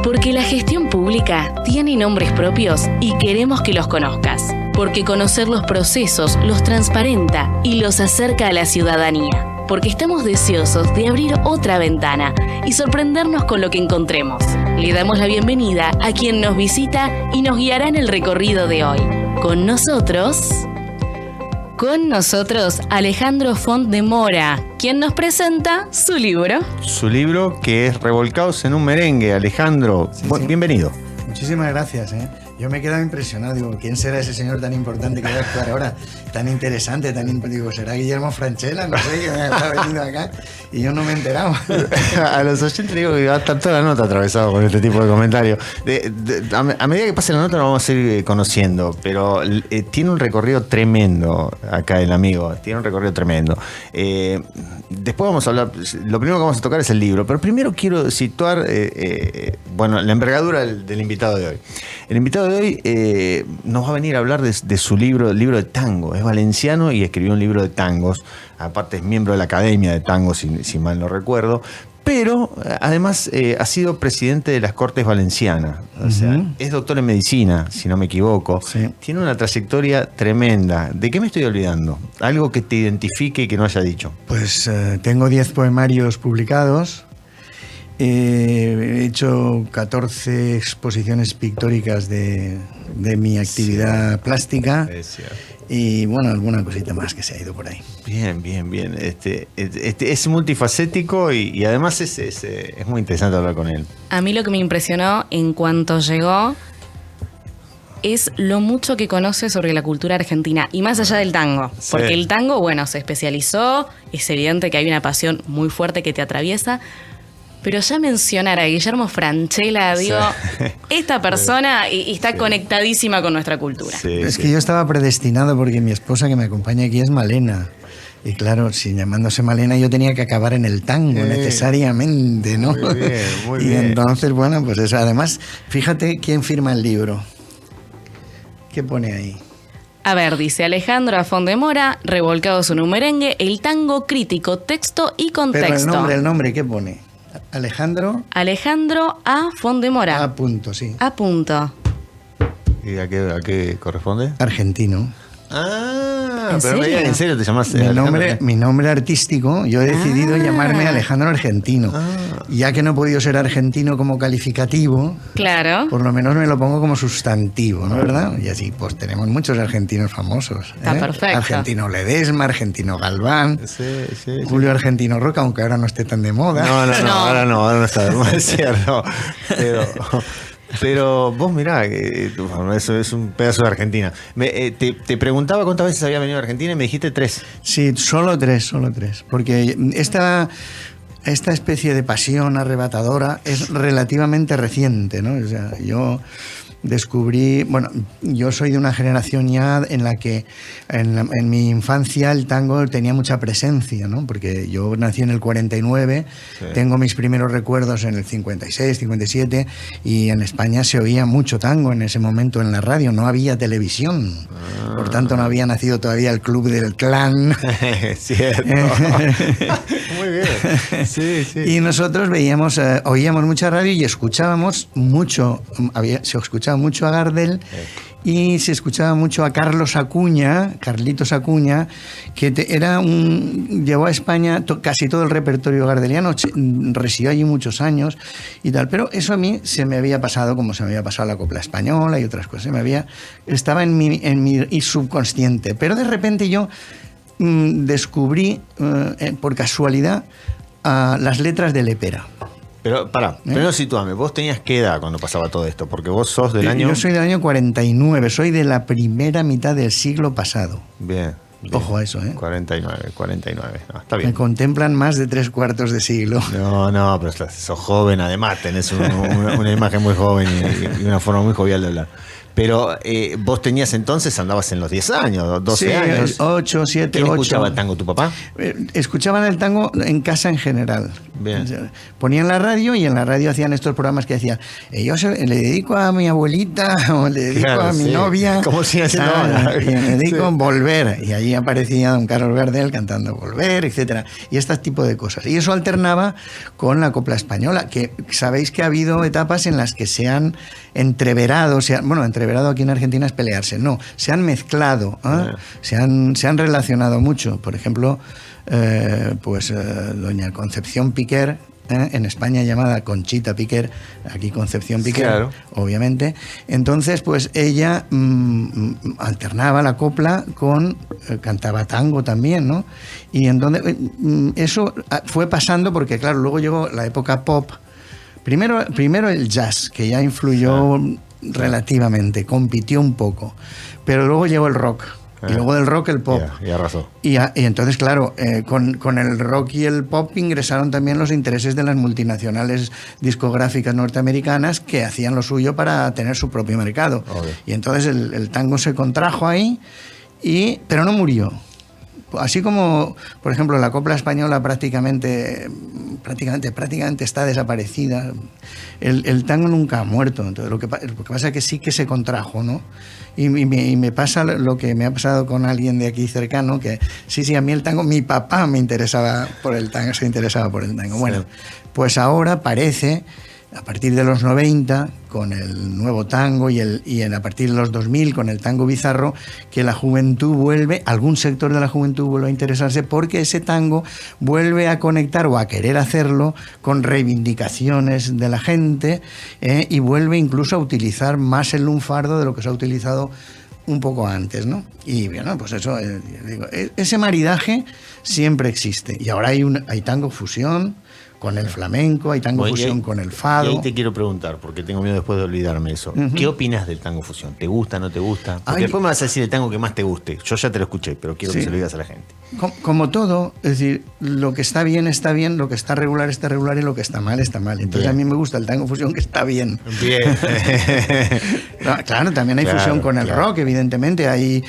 Porque la gestión pública tiene nombres propios y queremos que los conozcas. Porque conocer los procesos los transparenta y los acerca a la ciudadanía. Porque estamos deseosos de abrir otra ventana y sorprendernos con lo que encontremos. Le damos la bienvenida a quien nos visita y nos guiará en el recorrido de hoy. Con nosotros, Alejandro Font de Mora, quien nos presenta su libro. Su libro, que es Revolcados en un merengue. Alejandro, Sí. bienvenido. Muchísimas gracias. Yo me he quedado impresionado. Digo, ¿quién será ese señor tan importante que va a actuar ahora? Tan interesante, digo, ¿será Guillermo Francella? No sé, que me ha venido acá y yo no me he enterado. A los oyentes digo que va a estar toda la nota atravesado con este tipo de comentarios. A medida que pase la nota lo vamos a ir conociendo, pero tiene un recorrido tremendo acá el amigo. Tiene un recorrido tremendo. Después vamos a hablar, lo primero que vamos a tocar es el libro, pero primero quiero situar la envergadura del invitado de hoy. El invitado de hoy nos va a venir a hablar de su libro, el libro de tango. Es valenciano y escribió un libro de tangos. Aparte es miembro de la Academia de Tango, si mal no recuerdo. Pero además ha sido presidente de las Cortes Valencianas. O sea, es doctor en medicina, si no me equivoco. Sí. Tiene una trayectoria tremenda. ¿De qué me estoy olvidando? Algo que te identifique y que no haya dicho. Pues tengo 10 poemarios publicados. He hecho 14 exposiciones pictóricas de mi actividad plástica. Es cierto. Y bueno, alguna cosita más que se ha ido por ahí. Bien. Es multifacético y además es muy interesante hablar con él. A mí lo que me impresionó en cuanto llegó es lo mucho que conoce sobre la cultura argentina y más allá del tango. Sí. Porque el tango, se especializó, es evidente que hay una pasión muy fuerte que te atraviesa. Pero ya mencionar a Guillermo Francella, digo, Sí. esta persona y está conectadísima con nuestra cultura. Sí, Es que yo estaba predestinado porque mi esposa que me acompaña aquí es Malena. Y claro, si llamándose Malena yo tenía que acabar en el tango necesariamente, ¿no? Muy y bien. entonces, bueno, pues eso. Además, fíjate quién firma el libro. ¿Qué pone ahí? A ver, dice Alejandro Font de Mora, Revolcados en un merengue, el tango crítico, texto y contexto. Pero el nombre, ¿qué pone? Alejandro Alejandro A. Font de Mora. A. Punto, sí. A punto. ¿Y a qué corresponde? Argentino. ¿En pero serio? ¿en serio te llamas Mi nombre artístico, yo he decidido llamarme Alejandro Argentino. Ya que no he podido ser argentino como calificativo, Claro. por lo menos me lo pongo como sustantivo, ¿no? ¿Verdad? Y así pues tenemos muchos argentinos famosos. Está perfecto. Argentino Ledesma, Argentino Galván, Sí. Julio Argentino Roca, aunque ahora no esté tan de moda. No, ahora no está de moda, es cierto. Pero vos mirá, eso es un pedazo de Argentina. Te preguntaba cuántas veces había venido a Argentina y me dijiste 3. Sí, solo tres. Porque esta especie de pasión arrebatadora es relativamente reciente, ¿no? O sea, yo descubrí, yo soy de una generación ya en la que en mi infancia el tango tenía mucha presencia, ¿no? Porque yo nací en el 49, Sí. tengo mis primeros recuerdos en el 56, 57 y en España se oía mucho tango en ese momento en la radio, no había televisión, por tanto no había nacido todavía el Club del Clan. Cierto. Muy bien. Sí. Y nosotros oíamos mucha radio y escuchábamos mucho, se escuchaba mucho a Gardel y se escuchaba mucho a Carlitos Acuña, que llevó a España casi todo el repertorio gardeliano, residió allí muchos años y tal, pero eso a mí se me había pasado como se me había pasado la copla española y otras cosas, estaba en mi subconsciente, pero de repente yo descubrí por casualidad las letras de Lepera. Pero primero sitúame, ¿vos tenías qué edad cuando pasaba todo esto? Porque vos sos del año... Yo soy del año 49, soy de la primera mitad del siglo pasado. Bien. Ojo a eso, ¿eh? 49. No, está Me bien. contemplan más de 3/4 de siglo. No, pero sos joven, además tenés una imagen muy joven y una forma muy jovial de hablar. Pero vos tenías entonces, andabas en los 10 años, 12 años. 8, 7, ¿Quién 8. escuchaba el tango, tu papá? Escuchaban el tango en casa en general. Bien. Ponían la radio y en la radio hacían estos programas que decían, yo le dedico a mi abuelita o le dedico a mi novia. Como si haciendo ahora. Y le dedico a Volver. Y allí aparecía don Carlos Gardel cantando Volver, etcétera. Y este tipo de cosas. Y eso alternaba con la copla española, que sabéis que ha habido etapas en las que se han entreverado, entreverado aquí en Argentina es pelearse, no, se han mezclado, se han relacionado mucho. Por ejemplo, doña Concepción Piquer, en España llamada Conchita Piquer, aquí Concepción Piquer, claro, obviamente. Entonces, pues ella alternaba la copla con cantaba tango también, ¿no? Y entonces eso fue pasando porque, claro, luego llegó la época pop. Primero el jazz, que ya influyó relativamente, compitió un poco, pero luego llegó el rock. Y luego del rock el pop. Y arrasó. Y entonces, claro, con el rock y el pop ingresaron también los intereses de las multinacionales discográficas norteamericanas que hacían lo suyo para tener su propio mercado. Okay. Y entonces el tango se contrajo ahí, pero no murió. Así como, por ejemplo, la copla española prácticamente está desaparecida, el tango nunca ha muerto. Entonces, lo que pasa es que sí que se contrajo, ¿no? Y me pasa lo que me ha pasado con alguien de aquí cercano, que sí, a mí el tango, mi papá se interesaba por el tango. Bueno, pues ahora parece, a partir de los 90, con el nuevo tango y a partir de los 2000 con el tango bizarro, que la juventud vuelve, algún sector de la juventud vuelve a interesarse porque ese tango vuelve a conectar o a querer hacerlo con reivindicaciones de la gente, y vuelve incluso a utilizar más el lunfardo de lo que se ha utilizado un poco antes, ¿no? Y bueno, pues eso, ese maridaje siempre existe. Y ahora hay tango fusión con el flamenco, hay tango fusión con el fado. Y ahí te quiero preguntar, porque tengo miedo después de olvidarme eso. ¿Qué opinas del tango fusión? ¿Te gusta, no te gusta? Porque después me vas a decir el tango que más te guste. Yo ya te lo escuché, pero quiero que se lo digas a la gente. Como todo, es decir, lo que está bien, lo que está regular y lo que está mal. Entonces bien. A mí me gusta el tango fusión que está bien. Bien. Claro, también hay fusión con el rock, evidentemente. Hay,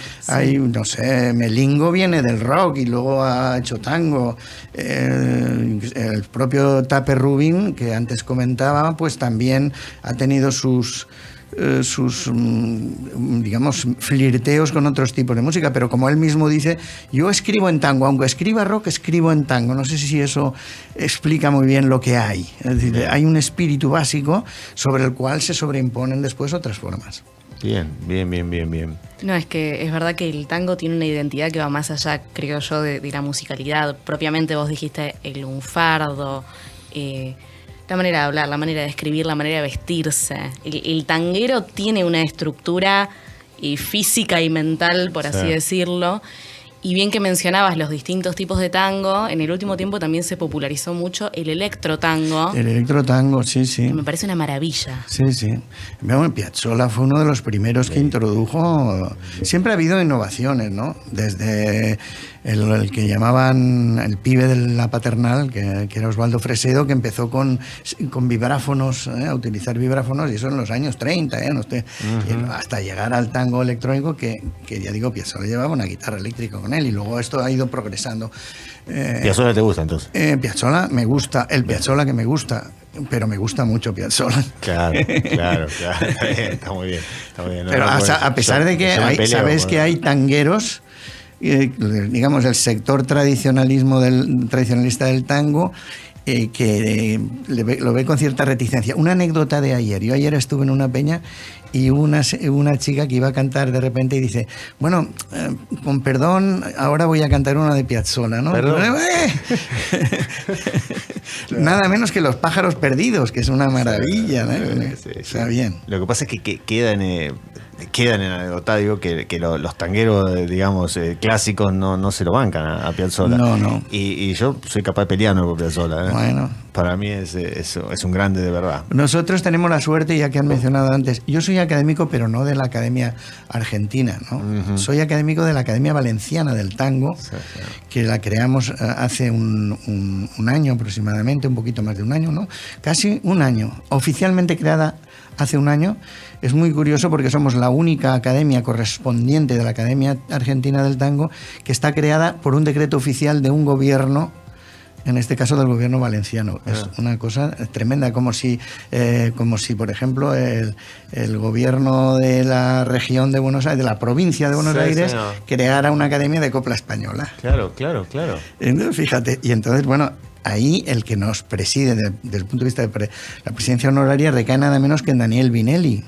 no sé, Melingo viene del rock y luego ha hecho tango. El propio Tape Rubin, que antes comentaba, pues también ha tenido sus digamos, flirteos con otros tipos de música, pero como él mismo dice, yo escribo en tango, aunque escriba rock, escribo en tango. No sé si eso explica muy bien lo que hay. Es decir, hay un espíritu básico sobre el cual se sobreimponen después otras formas. Bien. No, es que es verdad que el tango tiene una identidad que va más allá, creo yo, de la musicalidad. Propiamente vos dijiste el lunfardo, la manera de hablar, la manera de escribir, la manera de vestirse. El tanguero tiene una estructura física y mental, por así decirlo. Y bien que mencionabas los distintos tipos de tango, en el último tiempo también se popularizó mucho el electrotango. El electrotango, sí. Que me parece una maravilla. Sí. Bueno, Piazzolla fue uno de los primeros que introdujo. Siempre ha habido innovaciones, ¿no? Desde el que llamaban el pibe de la paternal, que era Osvaldo Fresedo, que empezó con vibráfonos, a utilizar vibráfonos, y eso en los años 30, hasta llegar al tango electrónico, que ya digo, Piazzolla llevaba una guitarra eléctrica con él, y luego esto ha ido progresando. ¿Piazzolla te gusta entonces? Piazzolla me gusta, el Piazzolla que me gusta, pero me gusta mucho Piazzolla. Claro. Está muy bien. Pero a pesar de que sabes que hay tangueros, digamos, el sector tradicionalista del tango, que lo ve con cierta reticencia. Una anécdota de ayer. Yo ayer estuve en una peña y una chica que iba a cantar de repente y dice, bueno, con perdón, ahora voy a cantar una de Piazzolla, ¿no? Nada menos que Los pájaros perdidos, que es una maravilla, ¿no? Está bien. Lo que pasa es que quedan en anecdotario que los tangueros, digamos, clásicos no se lo bancan a Piazzolla. No. Y yo soy capaz de pelearme por Piazzolla. Bueno. para mí es un grande de verdad. Nosotros tenemos la suerte, ya que han mencionado antes, yo soy académico, pero no de la Academia Argentina, ¿no? Ujú. Soy académico de la Academia Valenciana del Tango, Sí, sí. que la creamos hace un año aproximadamente, un poquito más de un año, ¿no? Casi un año, oficialmente creada hace un año. Es muy curioso porque somos la única academia correspondiente de la Academia Argentina del Tango que está creada por un decreto oficial de un gobierno, en este caso del gobierno valenciano. Es una cosa tremenda, como si por ejemplo, el gobierno de la región de Buenos Aires, de la provincia de Buenos Sí, Aires, señor. creara una academia de copla española. Claro. Entonces, fíjate, y entonces, bueno, ahí el que nos preside desde el punto de vista de la presidencia honoraria recae nada menos que en Daniel Vinelli,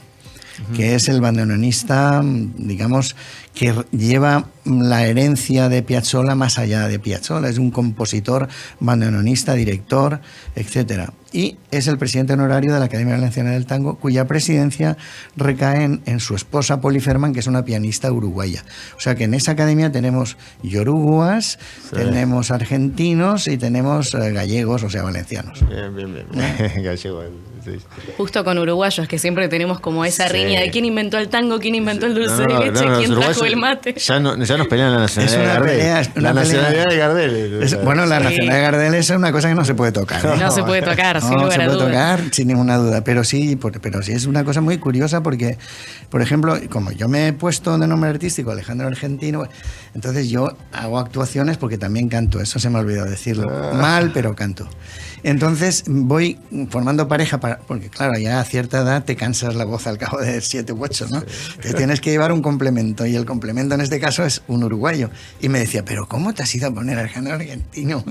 que es el bandoneonista, digamos, que lleva la herencia de Piazzolla más allá de Piazzolla. Es un compositor, bandoneonista, director, etcétera. Y es el presidente honorario de la Academia Valenciana del Tango, cuya presidencia recae en su esposa Poli Ferman, que es una pianista uruguaya. O sea que en esa academia tenemos yoruguas, Sí. tenemos argentinos y tenemos gallegos, o sea, valencianos. Bien. Gallego, sí. Justo con uruguayos, que siempre tenemos como esa Sí. riña de quién inventó el tango, quién inventó el dulce No, de leche, los quién trajo uruguayos el mate. Ya nos pelean la nacionalidad Es una de Gardel. pelea, es una la pelea. nacionalidad de Gardel. Bueno, la Sí. nacionalidad de Gardel es una cosa que no se puede tocar, ¿eh? No se puede tocar, sin No lugar se a puede dudas. tocar sin ninguna duda, pero sí es una cosa muy curiosa porque, por ejemplo, como yo me he puesto de nombre artístico Alejandro Argentino, entonces yo hago actuaciones porque también canto, eso se me ha olvidado decirlo, mal, pero canto. Entonces voy formando pareja, porque claro, ya a cierta edad te cansas la voz al cabo de 7 u 8, ¿no? Te tienes que llevar un complemento y el complemento en este caso es un uruguayo. Y me decía, pero ¿cómo te has ido a poner Alejandro Argentino?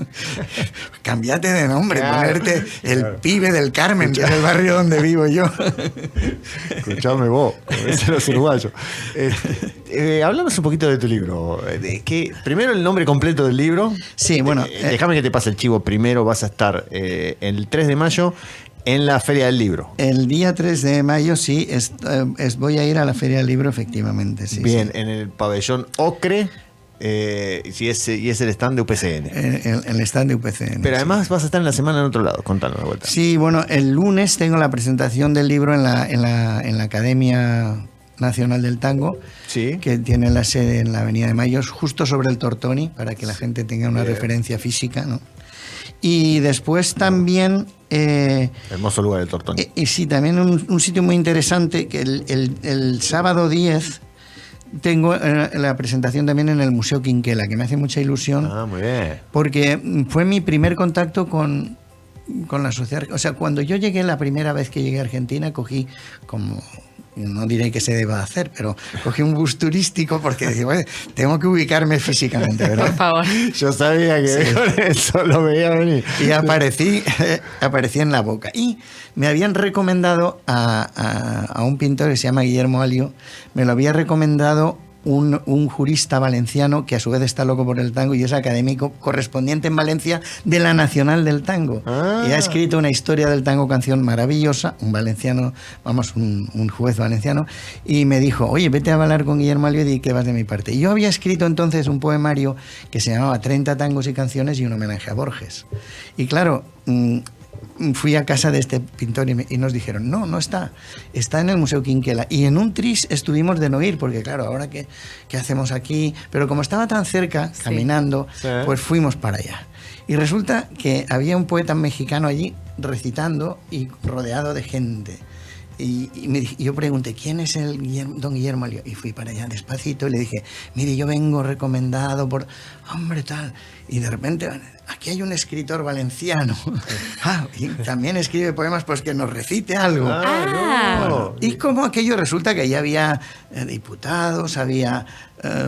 Cámbiate de nombre, Claro, ponerte el claro. pibe del Carmen, que es el barrio donde vivo yo. Escuchame vos, como dicen los uruguayos. Hablamos un poquito de tu libro. Primero el nombre completo del libro. Sí, bueno, Déjame que te pase el chivo. Primero vas a estar el 3 de mayo en la Feria del Libro. El día 3 de mayo, sí, voy a ir a la Feria del Libro, efectivamente. Sí, Bien, sí. en el pabellón Ocre. Y es el stand de UPCN. El stand de UPCN. Pero sí. además vas a estar en la semana en otro lado. Contanos de vuelta. Sí, bueno, el lunes tengo la presentación del libro en la Academia Nacional del Tango, Sí. que tiene la sede en la Avenida de Mayo, justo sobre el Tortoni, para que la gente tenga una Bien. referencia física, ¿no? Y después también... Hermoso lugar el Tortón. y sí, también un sitio muy interesante, que el sábado 10 tengo la presentación también en el Museo Quinquela, que me hace mucha ilusión, Muy bien. porque fue mi primer contacto con la sociedad. O sea, cuando yo llegué, la primera vez que llegué a Argentina, cogí como... No diré que se deba hacer, pero cogí un bus turístico porque decía, bueno, tengo que ubicarme físicamente, ¿verdad? Por favor. Yo sabía que con eso lo veía venir. Y aparecí en La Boca. Y me habían recomendado a un pintor que se llama Guillermo Alio, me lo había recomendado un jurista valenciano que a su vez está loco por el tango y es académico correspondiente en Valencia de la Nacional del Tango. Ah. Y ha escrito una historia del tango canción maravillosa, un valenciano, vamos, un juez valenciano, y me dijo, oye, vete a hablar con Guillermo Alio y di que vas de mi parte. Y yo había escrito entonces un poemario que se llamaba 30 tangos y canciones y un homenaje a Borges. Y claro... fui a casa de este pintor y nos dijeron, no está en el Museo Quinquela. Y en un tris estuvimos de no ir, porque claro, ahora ¿qué hacemos aquí? Pero como estaba tan cerca, Sí. caminando, Sí. pues fuimos para allá. Y resulta que había un poeta mexicano allí recitando y rodeado de gente. Y yo pregunté, ¿quién es don Guillermo Alio? Y fui para allá despacito y le dije, mire, yo vengo recomendado por... Hombre, tal. Y de repente, aquí hay un escritor valenciano. Y también escribe poemas, pues que nos recite algo. No. Y como aquello resulta que ya había diputados, había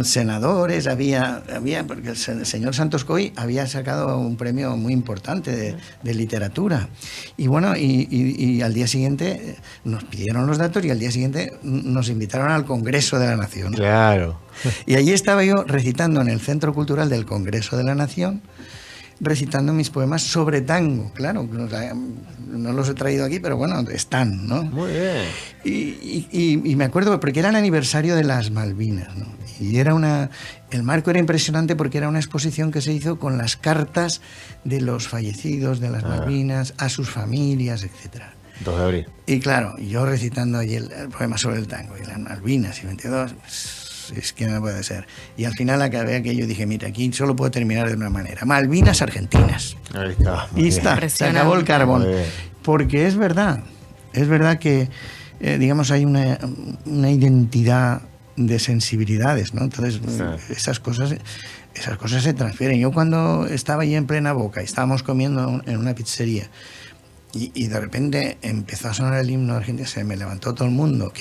senadores, había porque el señor Santos Coy había sacado un premio muy importante de literatura. Y bueno, y al día siguiente nos pidieron los datos y al día siguiente nos invitaron al Congreso de la Nación. Claro. Y allí estaba yo recitando en el Centro Cultural del Congreso de la Nación recitando mis poemas sobre tango, claro, no los he traído aquí, pero bueno, están, ¿no? Muy bien. Y me acuerdo porque era el aniversario de las Malvinas, ¿no? Y el marco era impresionante porque era una exposición que se hizo con las cartas de los fallecidos de las Malvinas a sus familias, etcétera. 2 de abril. Y claro, yo recitando allí el poema sobre el tango y las Malvinas y 22, es que no puede ser. Y al final acabé aquello y dije, mira, aquí solo puedo terminar de una manera. Malvinas Argentinas. Ahí está. Y está, se acabó el carbón. Porque es verdad que, digamos, hay una identidad de sensibilidades, ¿no? Entonces, esas cosas se transfieren. Yo cuando estaba allí en plena Boca y estábamos comiendo en una pizzería y de repente empezó a sonar el himno argentino, se me levantó todo el mundo,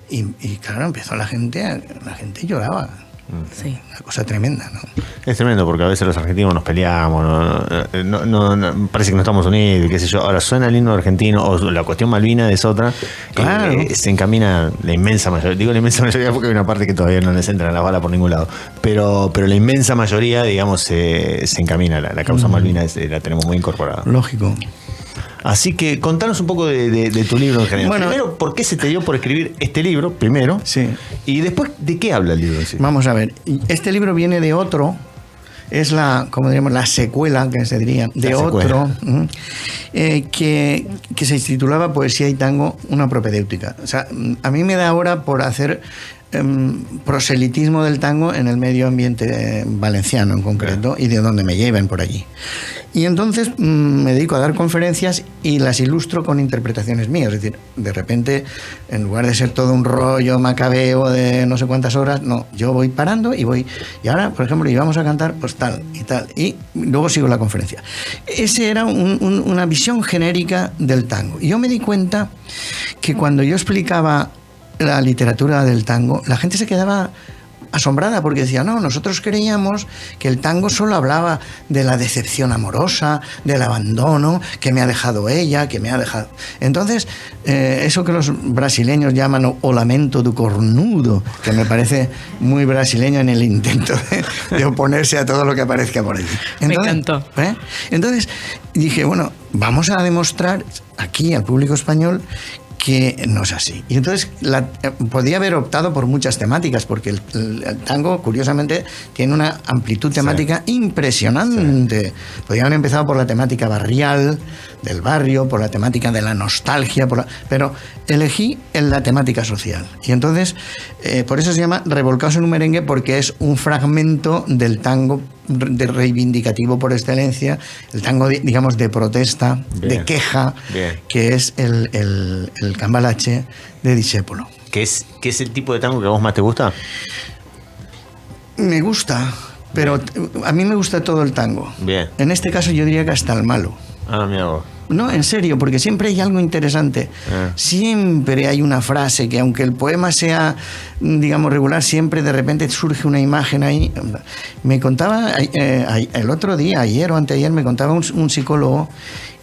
y claro, empezó la gente lloraba. Sí. Una cosa tremenda, ¿no? Es tremendo porque a veces los argentinos nos peleamos, no, parece que no estamos unidos, qué sé yo. Ahora suena el himno argentino o la cuestión Malvina es otra. Claro. Se encamina la inmensa mayoría. Digo la inmensa mayoría porque hay una parte que todavía no les entran las balas por ningún lado. Pero la inmensa mayoría, digamos, se encamina. La causa Malvina la tenemos muy incorporada. Lógico. Así que contanos un poco de tu libro en general. Bueno, primero, ¿por qué se te dio por escribir este libro? Primero. Sí. Y después, ¿de qué habla el libro? Sí. Vamos a ver. Este libro viene de otro. Es como diríamos, la secuela, que se diría, de otro, que se titulaba Poesía y Tango, una propedéutica. O sea, a mí me da ahora por hacer proselitismo del tango en el medio ambiente valenciano en concreto y de donde me lleven por allí. Y entonces me dedico a dar conferencias y las ilustro con interpretaciones mías. Es decir, de repente, en lugar de ser todo un rollo macabeo de no sé cuántas horas, no, yo voy parando y ahora, por ejemplo, íbamos a cantar pues tal y tal, y luego sigo la conferencia. Ese era una visión genérica del tango. Y yo me di cuenta que cuando yo explicaba la literatura del tango, la gente se quedaba asombrada porque decía, no, nosotros creíamos que el tango solo hablaba de la decepción amorosa, del abandono, que me ha dejado ella, que me ha dejado... Entonces, eso que los brasileños llaman o lamento do cornudo, que me parece muy brasileño en el intento de oponerse a todo lo que aparezca por allí. Entonces, me encantó. Entonces dije, bueno, vamos a demostrar aquí al público español que no es así. Y entonces podía haber optado por muchas temáticas, porque el tango, curiosamente, tiene una amplitud temática impresionante. Sí. Podían haber empezado por la temática barrial, del barrio, por la temática de la nostalgia, pero elegí la temática social. Y entonces, por eso se llama Revolcados en un merengue, porque es un fragmento del tango de reivindicativo por excelencia, el tango, digamos, de protesta, bien, de queja, bien, que es el cambalache de Discépolo. ¿Qué es el tipo de tango que a vos más te gusta? Me gusta, pero bien, a mí me gusta todo el tango. Bien. En este caso yo diría que hasta el malo. Ah, mira vos. No, en serio, porque siempre hay algo interesante. Siempre hay una frase que, aunque el poema sea, digamos, regular, siempre de repente surge una imagen ahí. Me contaba el otro día, ayer o anteayer, me contaba un psicólogo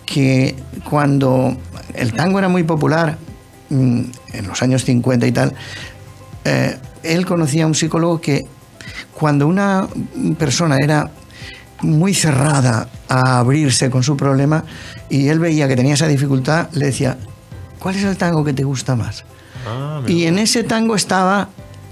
que cuando el tango era muy popular, en los años 50 y tal, él conocía a un psicólogo que cuando una persona era muy cerrada a abrirse con su problema y él veía que tenía esa dificultad, le decía, ¿cuál es el tango que te gusta más? Y en ese tango estaba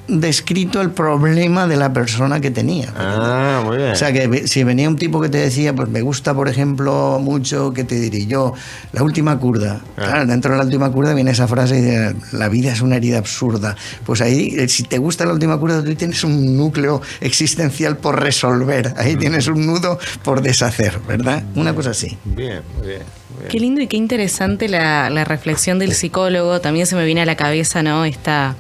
descrito el problema de la persona que tenía. Ah, muy bien. O sea, que si venía un tipo que te decía, pues me gusta, por ejemplo, mucho, ¿qué te diré yo? La última curda. Claro, dentro de la última curda viene esa frase de la vida es una herida absurda. Pues ahí, si te gusta la última curda, tú tienes un núcleo existencial por resolver. Ahí tienes un nudo por deshacer, ¿verdad? Una cosa así. Bien, muy bien. Qué lindo y qué interesante la reflexión del psicólogo. También se me viene a la cabeza, ¿no? Esta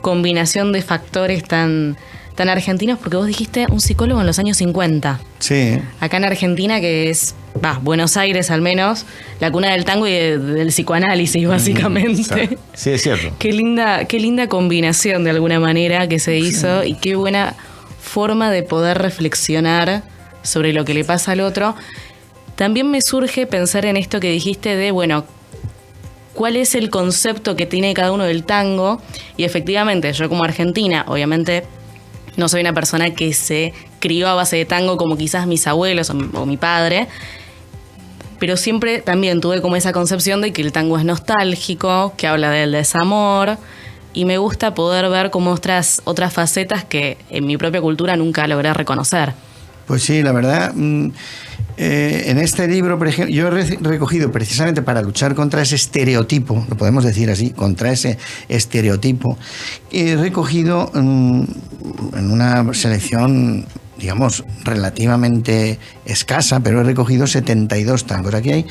combinación de factores tan argentinos, porque vos dijiste un psicólogo en los años 50. Sí. Acá en Argentina, que es, Buenos Aires al menos, la cuna del tango y del psicoanálisis, básicamente. Sí, es cierto. Qué linda combinación de alguna manera que se hizo, y qué buena forma de poder reflexionar sobre lo que le pasa al otro. También me surge pensar en esto que dijiste de, bueno, cuál es el concepto que tiene cada uno del tango, y efectivamente yo como argentina, obviamente No soy una persona que se crió a base de tango como quizás mis abuelos o mi padre, pero siempre también tuve como esa concepción de que el tango es nostálgico, que habla del desamor, y me gusta poder ver como otras facetas que en mi propia cultura nunca logré reconocer. Pues sí, la verdad, en este libro, por ejemplo, yo he recogido precisamente para luchar contra ese estereotipo, lo podemos decir así, contra ese estereotipo, he recogido en una selección, digamos, relativamente escasa, pero he recogido 72 tangos. Aquí hay,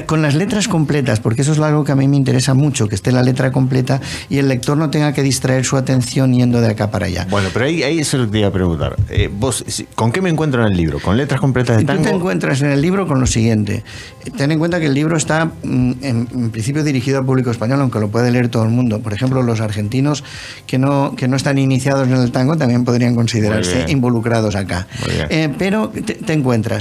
con las letras completas, porque eso es algo que a mí me interesa mucho, que esté la letra completa y el lector no tenga que distraer su atención yendo de acá para allá. Bueno, pero ahí eso es lo que te iba a preguntar. Vos, ¿con qué me encuentro en el libro? ¿Con letras completas de tango? Tú te encuentras en el libro con lo siguiente. Ten en cuenta que el libro está, en principio, dirigido al público español, aunque lo puede leer todo el mundo. Por ejemplo, los argentinos que no están iniciados en el tango también podrían considerarse involucrados acá. Pero te encuentras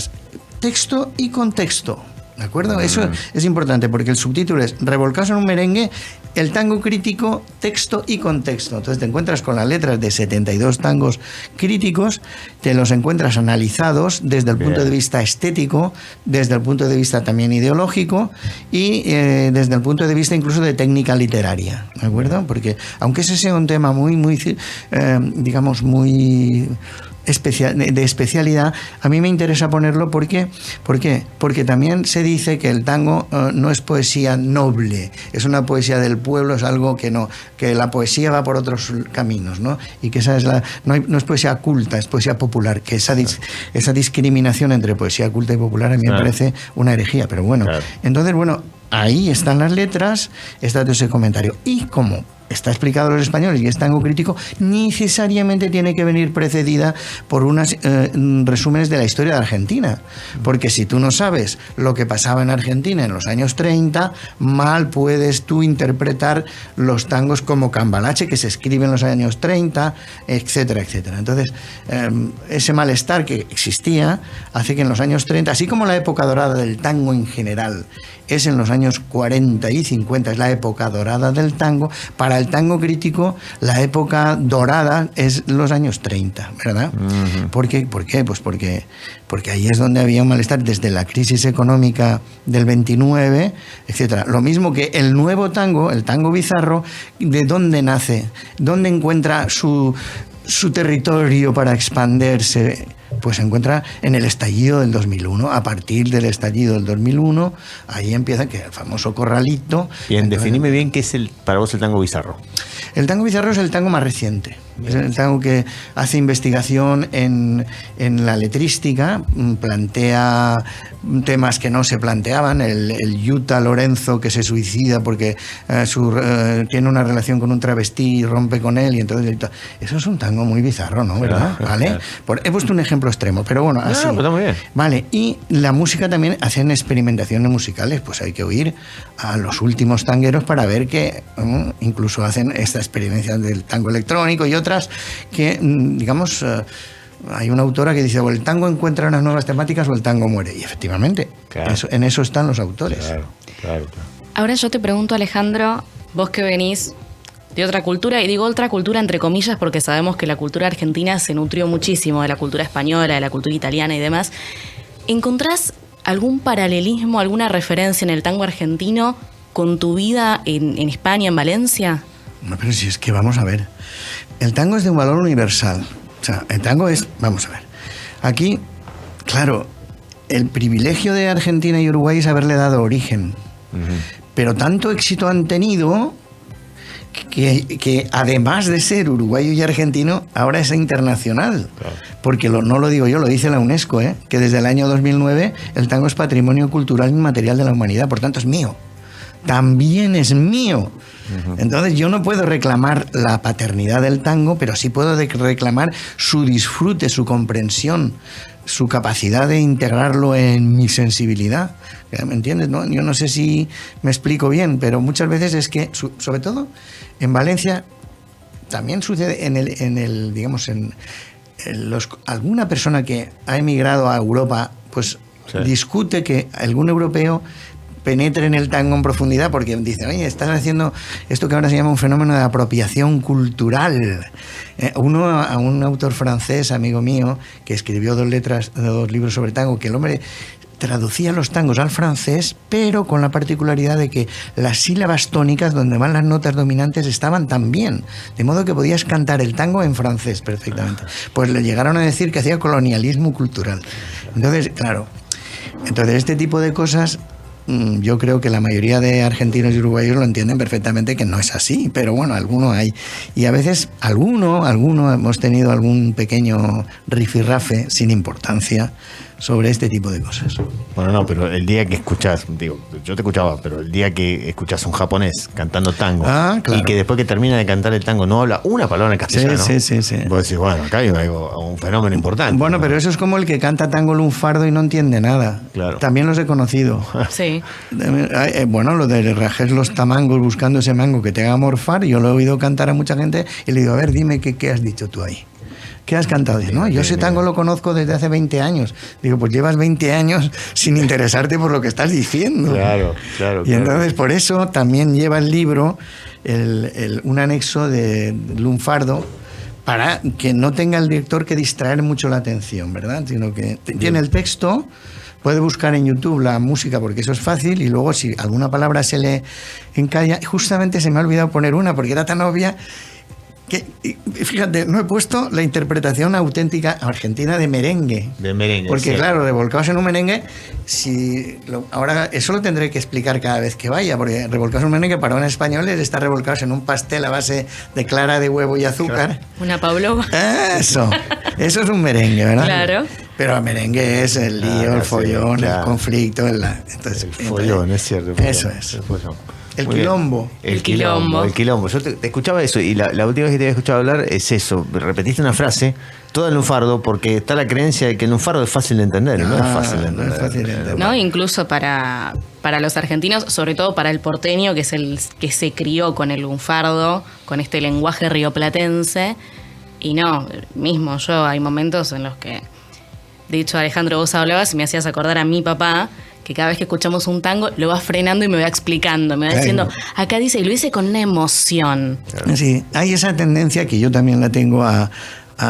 texto y contexto, ¿de acuerdo? Eso es importante porque el subtítulo es Revolcados en un merengue, el tango crítico, texto y contexto. Entonces te encuentras con las letras de 72 tangos críticos, te los encuentras analizados desde el punto de vista estético, desde el punto de vista también ideológico y desde el punto de vista incluso de técnica literaria, ¿de acuerdo? Porque aunque ese sea un tema muy digamos, muy de especialidad, a mí me interesa ponerlo porque también se dice que el tango no es poesía noble, es una poesía del pueblo, es algo que la poesía va por otros caminos, ¿no? Y que esa es no es poesía culta, es poesía popular, que esa discriminación entre poesía culta y popular a mí me parece una herejía, pero bueno. Entonces, bueno, ahí están las letras, está todo ese comentario. Y como está explicado a los españoles y es tango crítico, necesariamente tiene que venir precedida por unos resúmenes de la historia de Argentina. Porque si tú no sabes lo que pasaba en Argentina en los años 30, mal puedes tú interpretar los tangos como Cambalache, que se escribe en los años 30, etcétera, etcétera. Entonces, ese malestar que existía hace que en los años 30, así como la época dorada del tango en general es en los años 40 y 50, es la época dorada del tango, para el tango crítico la época dorada es los años 30, ¿verdad? ¿Por qué? Pues porque ahí es donde había un malestar desde la crisis económica del 29, etcétera. Lo mismo que el nuevo tango, el tango bizarro, ¿de dónde nace? ¿Dónde encuentra su territorio para expandirse? Pues se encuentra en el estallido del 2001. A partir del estallido del 2001, ahí empieza que el famoso corralito. Bien, definime bien qué es para vos el tango bizarro. El tango bizarro es el tango más reciente. Es el tango que hace investigación en la letrística, plantea temas que no se planteaban. El Yuta Lorenzo que se suicida porque tiene una relación con un travesti y rompe con él, y entonces eso es un tango muy bizarro, ¿no? ¿Verdad? ¿Vale? He puesto un ejemplo extremo, pero bueno, así. Pues está muy bien. Vale, y la música también hacen experimentaciones musicales, pues hay que oír a los últimos tangueros para ver que incluso hacen esta experiencia del tango electrónico y otras que, digamos, hay una autora que dice, o el tango encuentra unas nuevas temáticas o el tango muere. Y efectivamente, en eso están los autores. Claro. Ahora yo te pregunto, Alejandro, vos que venís de otra cultura, y digo otra cultura entre comillas porque sabemos que la cultura argentina se nutrió muchísimo de la cultura española, de la cultura italiana y demás. ¿Encontrás algún paralelismo, alguna referencia en el tango argentino con tu vida en España, en Valencia? No, pero si es que vamos a ver, el tango es de un valor universal. O sea, el tango es, vamos a ver, aquí, claro, el privilegio de Argentina y Uruguay es haberle dado origen. Pero tanto éxito han tenido que además de ser uruguayo y argentino, ahora es internacional. Claro. Porque no lo digo yo, lo dice la UNESCO, que desde el año 2009 el tango es patrimonio cultural inmaterial de la humanidad, por tanto es mío. También es mío. Entonces yo no puedo reclamar la paternidad del tango, pero sí puedo reclamar su disfrute, su comprensión, su capacidad de integrarlo en mi sensibilidad. ¿Me entiendes? ¿No? Yo no sé si me explico bien, pero muchas veces es que, sobre todo en Valencia, también sucede alguna persona que ha emigrado a Europa, pues discute que algún europeo penetre en el tango en profundidad, porque dicen, oye, estás haciendo esto que ahora se llama un fenómeno de apropiación cultural. A un autor francés, amigo mío, que escribió 2 libros sobre tango, que el hombre traducía los tangos al francés, pero con la particularidad de que las sílabas tónicas, donde van las notas dominantes, estaban también, de modo que podías cantar el tango en francés perfectamente. Pues le llegaron a decir que hacía colonialismo cultural. Entonces, claro, este tipo de cosas, yo creo que la mayoría de argentinos y uruguayos lo entienden perfectamente, que no es así, pero bueno, alguno hay. Y a veces, alguno hemos tenido algún pequeño rifirrafe sin importancia sobre este tipo de cosas. Bueno, no, pero el día que escuchás, digo, yo te escuchaba, pero el día que escuchás a un japonés cantando tango, claro, y que después que termina de cantar el tango no habla una palabra en castellano, sí. Vos decís, bueno, acá hay un fenómeno importante. Bueno, ¿no? Pero eso es como el que canta tango lunfardo y no entiende nada. Claro. También los he conocido. Sí. Bueno, lo de rajes los tamangos buscando ese mango que te haga morfar, yo lo he oído cantar a mucha gente y le digo, a ver, dime qué has dicho tú ahí. ¿Qué has cantado? Dice, no, yo ese tango lo conozco desde hace 20 años. Digo, pues llevas 20 años sin interesarte por lo que estás diciendo. Claro. Y entonces por eso también lleva el libro un anexo de lunfardo, para que no tenga el lector que distraer mucho la atención, ¿verdad? Sino que tiene el texto, puede buscar en YouTube la música, porque eso es fácil, y luego si alguna palabra se le encalla, justamente se me ha olvidado poner una, porque era tan obvia, que, fíjate, no he puesto la interpretación auténtica argentina de merengue. De merengue. Porque sí. Claro, revolcados en un merengue, ahora eso lo tendré que explicar cada vez que vaya, porque revolcados en un merengue para un español es estar revolcados en un pastel a base de clara de huevo y azúcar. Una pavlova. Eso es un merengue, ¿verdad? Claro. Pero el merengue es el lío, el follón, sí, claro. el conflicto. Entonces, el follón, es cierto. Eso es. El follón. El quilombo. El quilombo. Yo te escuchaba eso, y la última vez que te había escuchado hablar es eso. Repetiste una frase, todo el lunfardo, porque está la creencia de que el lunfardo es fácil de entender. No es fácil de entender. No es fácil de entender. No, incluso para los argentinos, sobre todo para el porteño, que es el que se crió con el lunfardo, con este lenguaje rioplatense. Y no, mismo yo, hay momentos en los que, de hecho, Alejandro, vos hablabas y me hacías acordar a mi papá, que cada vez que escuchamos un tango lo va frenando y me va explicando, me va diciendo, acá dice, y lo dice con una emoción. Sí, hay esa tendencia que yo también la tengo a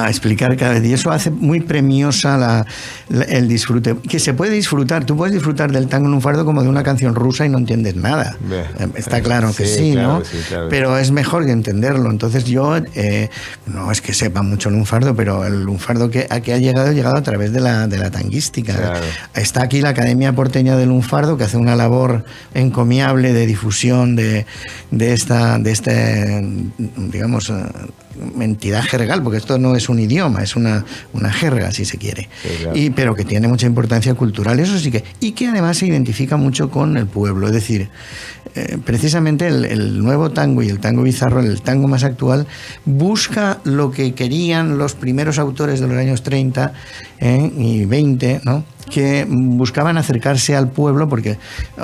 explicar cada vez, y eso hace muy premiosa el disfrute, que se puede disfrutar. Tú puedes disfrutar del tango lunfardo como de una canción rusa y no entiendes nada. Está claro que sí, claro, ¿no? Sí, claro. Pero es mejor que entenderlo. Entonces yo, no es que sepa mucho lunfardo, pero el lunfardo que ha llegado a través de la tanguística. Claro. Está aquí la Academia Porteña del Lunfardo, que hace una labor encomiable de difusión de este, digamos, entidad jergal, porque esto no es un idioma, es una jerga, si se quiere. Sí, claro. Pero que tiene mucha importancia cultural, eso sí que. Y que además se identifica mucho con el pueblo. Es decir, precisamente el nuevo tango y el tango bizarro, el tango más actual, busca lo que querían los primeros autores de los años 30 y 20, ¿no? Que buscaban acercarse al pueblo, porque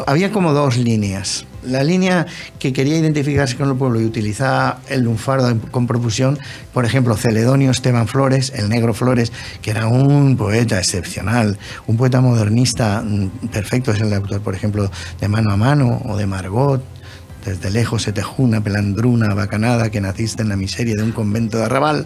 había como 2 líneas. La línea que quería identificarse con el pueblo y utilizaba el lunfardo con profusión, por ejemplo, Celedonio Esteban Flores, el Negro Flores, que era un poeta excepcional, un poeta modernista perfecto, es el autor, por ejemplo, de Mano a Mano o de Margot. Desde lejos se te juna, pelandruna, bacanada, que naciste en la miseria de un convento de arrabal,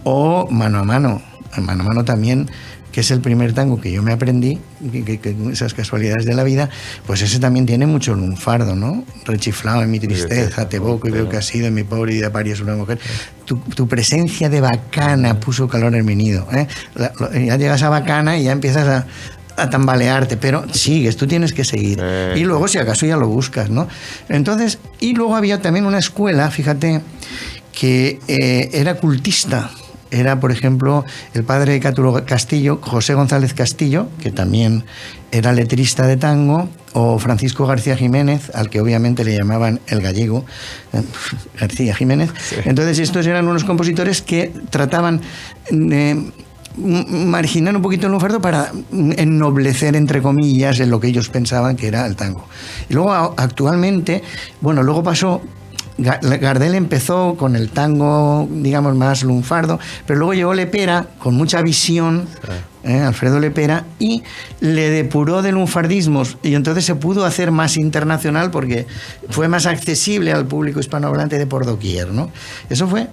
o Mano a Mano también, que es el primer tango que yo me aprendí, que esas casualidades de la vida, pues ese también tiene mucho lunfardo, ¿no? Rechiflado en mi tristeza, te evoco y veo que has sido en mi pobre vida parias una mujer. Tu presencia de bacana puso calor en mi nido. Ya llegas a bacana y ya empiezas a tambalearte, pero sigues, tú tienes que seguir. Y luego, si acaso, ya lo buscas, ¿no? Entonces, y luego había también una escuela, fíjate, que era cultista. Era, por ejemplo, el padre de Cáturo Castillo, José González Castillo, que también era letrista de tango, o Francisco García Jiménez, al que obviamente le llamaban el gallego, García Jiménez. Sí. Entonces, estos eran unos compositores que trataban de marginar un poquito el lunfardo para ennoblecer, entre comillas, en lo que ellos pensaban que era el tango. Y luego, actualmente, bueno, luego pasó. Gardel empezó con el tango, digamos, más lunfardo, pero luego llegó Lepera con mucha visión, Alfredo Lepera, y le depuró de lunfardismos, y entonces se pudo hacer más internacional porque fue más accesible al público hispanohablante de por doquier, ¿no? Eso fue,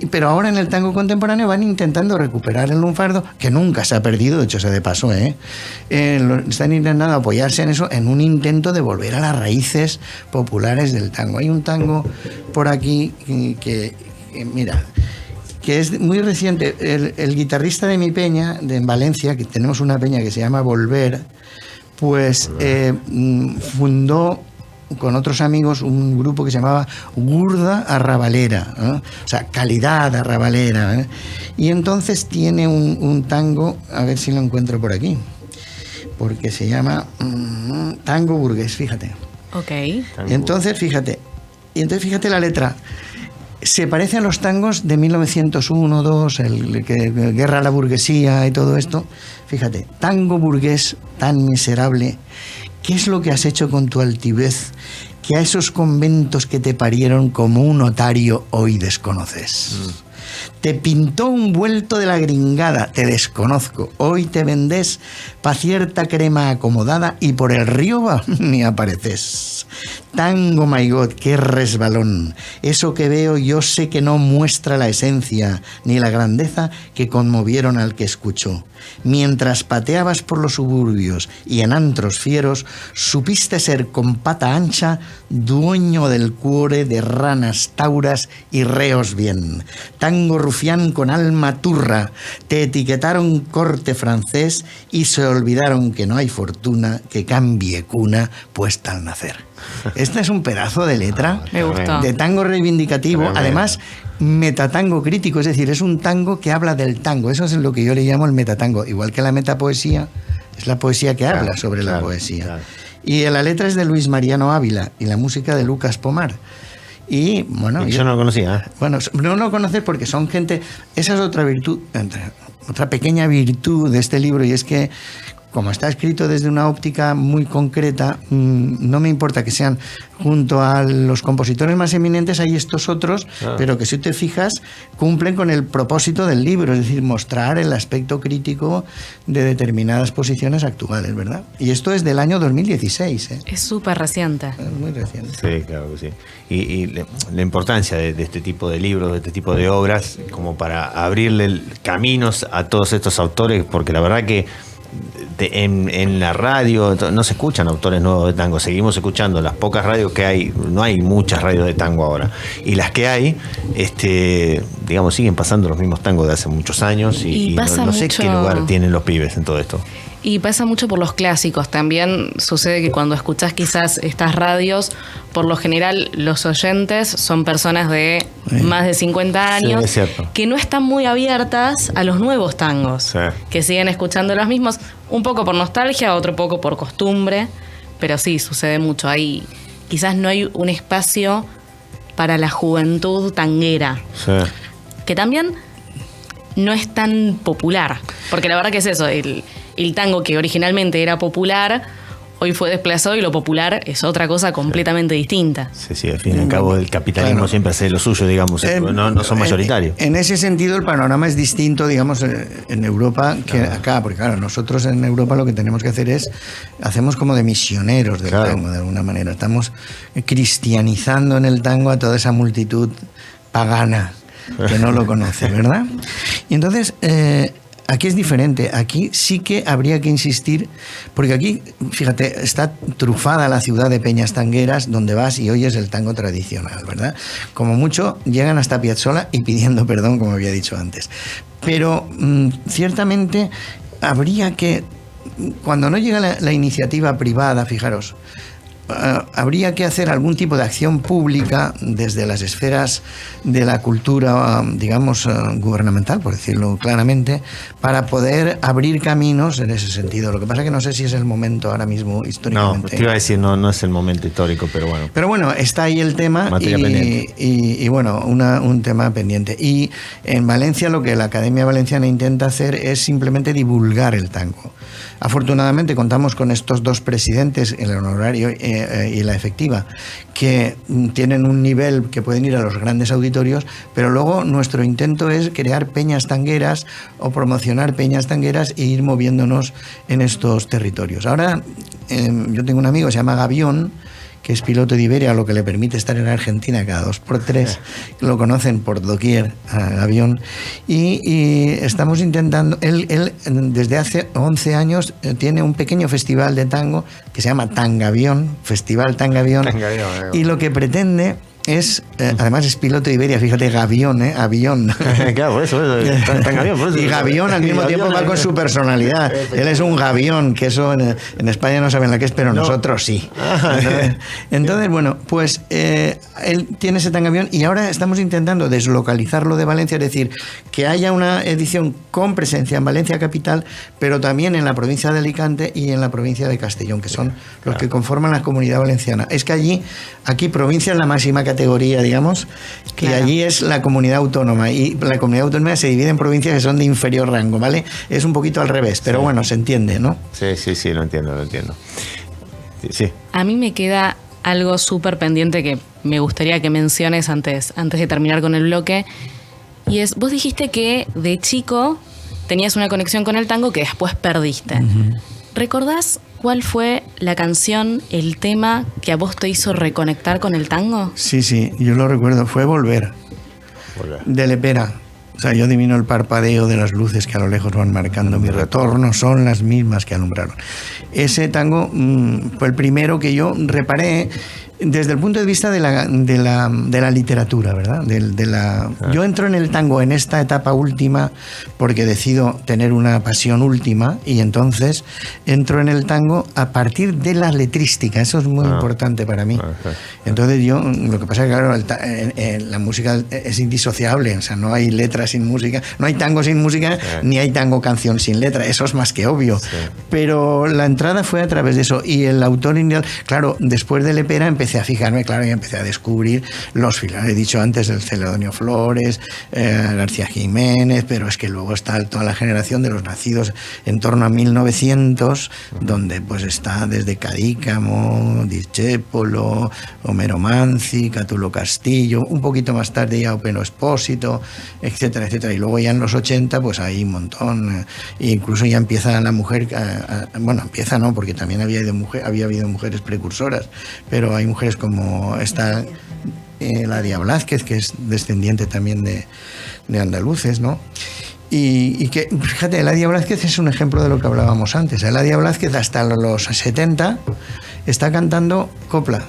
pero ahora en el tango contemporáneo van intentando recuperar el lunfardo, que nunca se ha perdido, de hecho sea de paso, están intentando apoyarse en eso, en un intento de volver a las raíces populares del tango. Hay un tango por aquí que mira, que es muy reciente. El guitarrista de mi peña, en Valencia, que tenemos una peña que se llama Volver, pues fundó con otros amigos un grupo que se llamaba Gurda Arrabalera, o sea, calidad arrabalera, y entonces tiene un tango, a ver si lo encuentro por aquí, porque se llama Tango Burgués, fíjate. Ok. Y entonces fíjate la letra. Se parece a los tangos de 1901, 2, Guerra a la burguesía y todo esto. Fíjate, tango burgués tan miserable, ¿qué es lo que has hecho con tu altivez? Que a esos conventos que te parieron como un notario hoy desconoces. Te pintó un vuelto de la gringada, te desconozco. Hoy te vendés pa' cierta crema acomodada y por el río va, ni apareces. Tango, my God, qué resbalón. Eso que veo yo sé que no muestra la esencia ni la grandeza que conmovieron al que escuchó. Mientras pateabas por los suburbios y en antros fieros, supiste ser con pata ancha dueño del cuore de ranas, tauras y reos bien. Tango rufián con alma turra, te etiquetaron corte francés y se olvidaron que no hay fortuna que cambie cuna puesta al nacer. Este es un pedazo de letra Me gustó. de tango reivindicativo, Tremendo. Además metatango crítico, es decir, es un tango que habla del tango. Eso es lo que yo le llamo el metatango, igual que la metapoesía es la poesía que habla sobre la poesía. Claro. Y la letra es de Luis Mariano Ávila y la música de Lucas Pomar. Y bueno, yo no lo conocía. Bueno, no lo conoces porque son gente. Esa es otra virtud, otra pequeña virtud de este libro, y es que, como está escrito desde una óptica muy concreta, no me importa que sean junto a los compositores más eminentes, hay estos otros, pero que si te fijas cumplen con el propósito del libro, es decir, mostrar el aspecto crítico de determinadas posiciones actuales, ¿verdad? Y esto es del año 2016. Es súper reciente. Es muy reciente. Sí, claro que sí. Y la importancia de este tipo de libros, de este tipo de obras, como para abrirle caminos a todos estos autores, porque la verdad que en la radio no se escuchan autores nuevos de tango, seguimos escuchando las pocas radios que hay, no hay muchas radios de tango ahora, y las que hay, digamos, siguen pasando los mismos tangos de hace muchos años, y no sé qué lugar tienen los pibes en todo esto. Y pasa mucho por los clásicos. También sucede que cuando escuchás quizás estas radios, por lo general los oyentes son personas de más de 50 años, sí, es cierto, que no están muy abiertas a los nuevos tangos, sí, que siguen escuchando los mismos, un poco por nostalgia, otro poco por costumbre, pero sí, sucede mucho. Ahí quizás no hay un espacio para la juventud tanguera, sí, que también no es tan popular, porque la verdad que es eso, el tango que originalmente era popular, hoy fue desplazado y lo popular es otra cosa completamente distinta. Sí, sí, al fin y al cabo el capitalismo siempre hace lo suyo, digamos, no son mayoritarios. En ese sentido el panorama es distinto, digamos, en Europa que acá, porque claro, nosotros en Europa lo que tenemos que hacer hacemos como de misioneros del tango, de alguna manera. Estamos cristianizando en el tango a toda esa multitud pagana que no lo conoce, ¿verdad? Y entonces aquí es diferente, aquí sí que habría que insistir, porque aquí, fíjate, está trufada la ciudad de peñas tangueras donde vas y oyes el tango tradicional, ¿verdad? Como mucho llegan hasta Piazzolla y pidiendo perdón, como había dicho antes. Pero ciertamente habría que, cuando no llega la iniciativa privada, fijaros, habría que hacer algún tipo de acción pública desde las esferas de la cultura, digamos, gubernamental, por decirlo claramente, para poder abrir caminos en ese sentido. Lo que pasa es que no sé si es el momento ahora mismo históricamente. No, te iba a decir, no es el momento histórico, pero bueno. Pero bueno, está ahí el tema y bueno, un tema pendiente. Y en Valencia lo que la Academia Valenciana intenta hacer es simplemente divulgar el tango. Afortunadamente contamos con estos dos presidentes, el honorario y la efectiva, que tienen un nivel que pueden ir a los grandes auditorios, pero luego nuestro intento es crear peñas tangueras o promocionar peñas tangueras e ir moviéndonos en estos territorios. Ahora yo tengo un amigo que se llama Gavión, que es piloto de Iberia, lo que le permite estar en Argentina cada 2x3, lo conocen por doquier a Gavión, y estamos intentando, él desde hace 11 años tiene un pequeño festival de tango que se llama Tangavión, Festival Tangavión, y lo que pretende es, además es piloto de Iberia, fíjate, Gavión, avión. Claro, por eso, tan Gavión. Por eso. Y Gavión al mismo tiempo va con su personalidad. Él es un Gavión, que eso en España no saben la que es, pero nosotros sí. Entonces, bueno, pues él tiene ese Tangavión y ahora estamos intentando deslocalizarlo de Valencia, es decir, que haya una edición con presencia en Valencia capital, pero también en la provincia de Alicante y en la provincia de Castellón, que son los que conforman la Comunidad Valenciana. Es que aquí provincia es la máxima categoría, digamos, claro. Y allí es la comunidad autónoma, y la comunidad autónoma se divide en provincias que son de inferior rango, ¿vale? Es un poquito al revés, pero bueno, se entiende, ¿no? Sí, lo entiendo. Sí. A mí me queda algo súper pendiente que me gustaría que menciones antes de terminar con el bloque, y es, vos dijiste que de chico tenías una conexión con el tango que después perdiste. Uh-huh. ¿Recordás cuál fue la canción, el tema que a vos te hizo reconectar con el tango? Sí, yo lo recuerdo, fue Volver. De Lepera. O sea, yo adivino el parpadeo de las luces que a lo lejos van marcando mi retorno, son las mismas que alumbraron. Ese tango fue el primero que yo reparé desde el punto de vista de la literatura, ¿verdad? Yo entro en el tango en esta etapa última porque decido tener una pasión última, y entonces entro en el tango a partir de la letrística. Eso es muy importante para mí. Entonces yo, lo que pasa es que claro, la música es indisociable, o sea, no hay letra sin música, no hay tango sin música, ni hay tango canción sin letra, eso es más que obvio. Sí. Pero la entrada fue a través de eso, y el autor inicial, claro, después de Lepera empecé a fijarme, claro, y empecé a descubrir los filares, he dicho antes, el Celedonio Flores, García Jiménez, pero es que luego está toda la generación de los nacidos en torno a 1900, donde pues está desde Cadícamo, Discépolo, Homero Manzi, Catulo Castillo, un poquito más tarde ya Openo Espósito, etcétera, etcétera, y luego ya en los 80 pues hay un montón, e incluso ya empieza la mujer, bueno, empieza no, porque también había habido mujeres precursoras, pero hay mujeres como esta Eladia Blázquez, que es descendiente también de andaluces, ¿no? Y que, fíjate, Eladia Blázquez es un ejemplo de lo que hablábamos antes. Eladia Blázquez hasta los 70 está cantando copla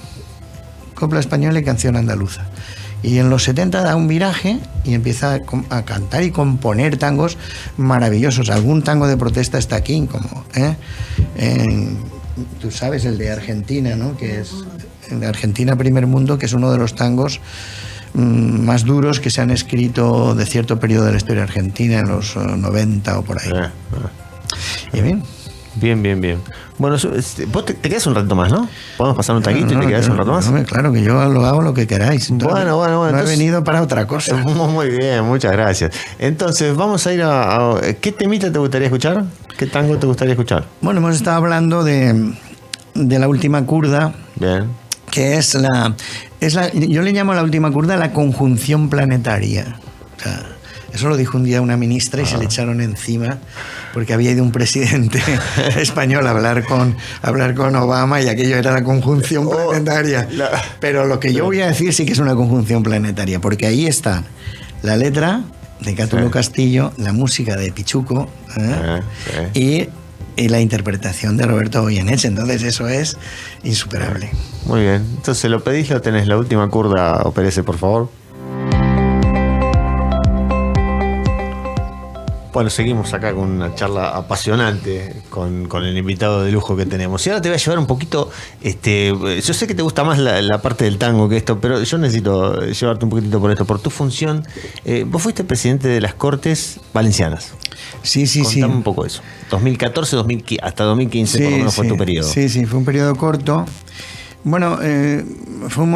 española y canción andaluza. Y en los 70 da un viraje y empieza a cantar y componer tangos maravillosos. Algún tango de protesta está aquí, como tú sabes, el de Argentina, ¿no? Que es el de Argentina Primer Mundo, que es uno de los tangos más duros que se han escrito de cierto periodo de la historia argentina, en los 90 o por ahí. ¿Y bien? Bien. Bueno, vos te quedas un rato más, ¿no? Podemos pasar un taquito y te quedas un rato más. Claro, que yo lo hago lo que queráis. Bueno. No entonces, he venido para otra cosa. Muy bien, muchas gracias. Entonces, vamos a ir a ¿qué temita te gustaría escuchar? ¿Qué tango te gustaría escuchar? Bueno, hemos estado hablando de la última curda. Bien. Que es yo le llamo a la última curda la conjunción planetaria. O sea, eso lo dijo un día una ministra y se le echaron encima porque había ido un presidente español a hablar con Obama, y aquello era la conjunción planetaria. Pero lo que yo voy a decir sí que es una conjunción planetaria, porque ahí está la letra de Cátulo Castillo, la música de Pichuco, y la interpretación de Roberto Goyeneche. Entonces eso es insuperable. Muy bien, entonces lo pedís, lo tenés. La última curda, Operece, por favor. Bueno, seguimos acá con una charla apasionante con el invitado de lujo que tenemos. Y ahora te voy a llevar un poquito, yo sé que te gusta más la parte del tango que esto, pero yo necesito llevarte un poquitito por esto, por tu función. Vos fuiste presidente de las Cortes Valencianas. Sí. Contame un poco eso. 2014, hasta 2015 por lo menos fue tu periodo. Sí, fue un periodo corto. Bueno, era un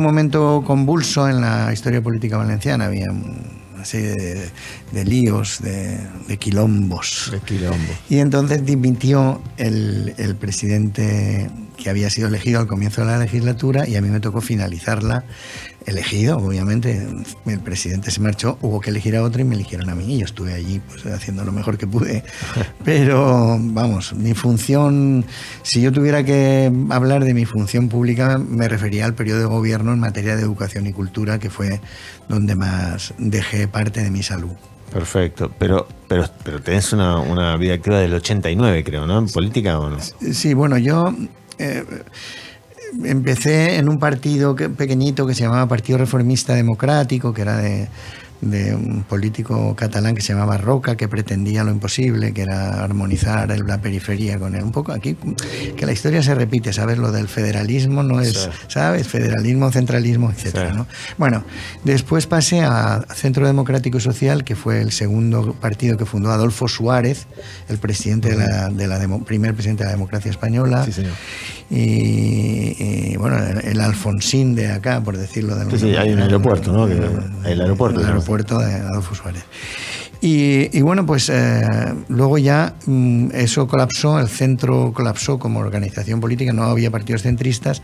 momento convulso en la historia política valenciana. Había una serie de líos, de quilombos. Y entonces dimitió el presidente que había sido elegido al comienzo de la legislatura y a mí me tocó finalizarla, elegido, obviamente. El presidente se marchó, hubo que elegir a otro y me eligieron a mí y yo estuve allí pues haciendo lo mejor que pude. Pero, vamos, mi función, si yo tuviera que hablar de mi función pública, me refería al periodo de gobierno en materia de educación y cultura, que fue donde más dejé parte de mi salud. Perfecto, pero tenés una vida activa del 89, creo, ¿no? ¿En política o no? Sí, bueno, yo empecé en un partido pequeñito que se llamaba Partido Reformista Democrático, que era de un político catalán que se llamaba Roca, que pretendía lo imposible, que era armonizar la periferia con él. Un poco aquí, que la historia se repite, ¿sabes? Lo del federalismo no es, ¿sabes? Federalismo, centralismo, etcétera, ¿no? Bueno, después pasé a Centro Democrático y Social, que fue el segundo partido que fundó Adolfo Suárez, el presidente primer presidente de la democracia española. Sí, señor. Y bueno, el Alfonsín de acá, por decirlo de alguna manera. Hay un aeropuerto, ¿no? El aeropuerto de Adolfo Suárez. Y bueno, pues luego ya eso colapsó, el centro colapsó como organización política, no había partidos centristas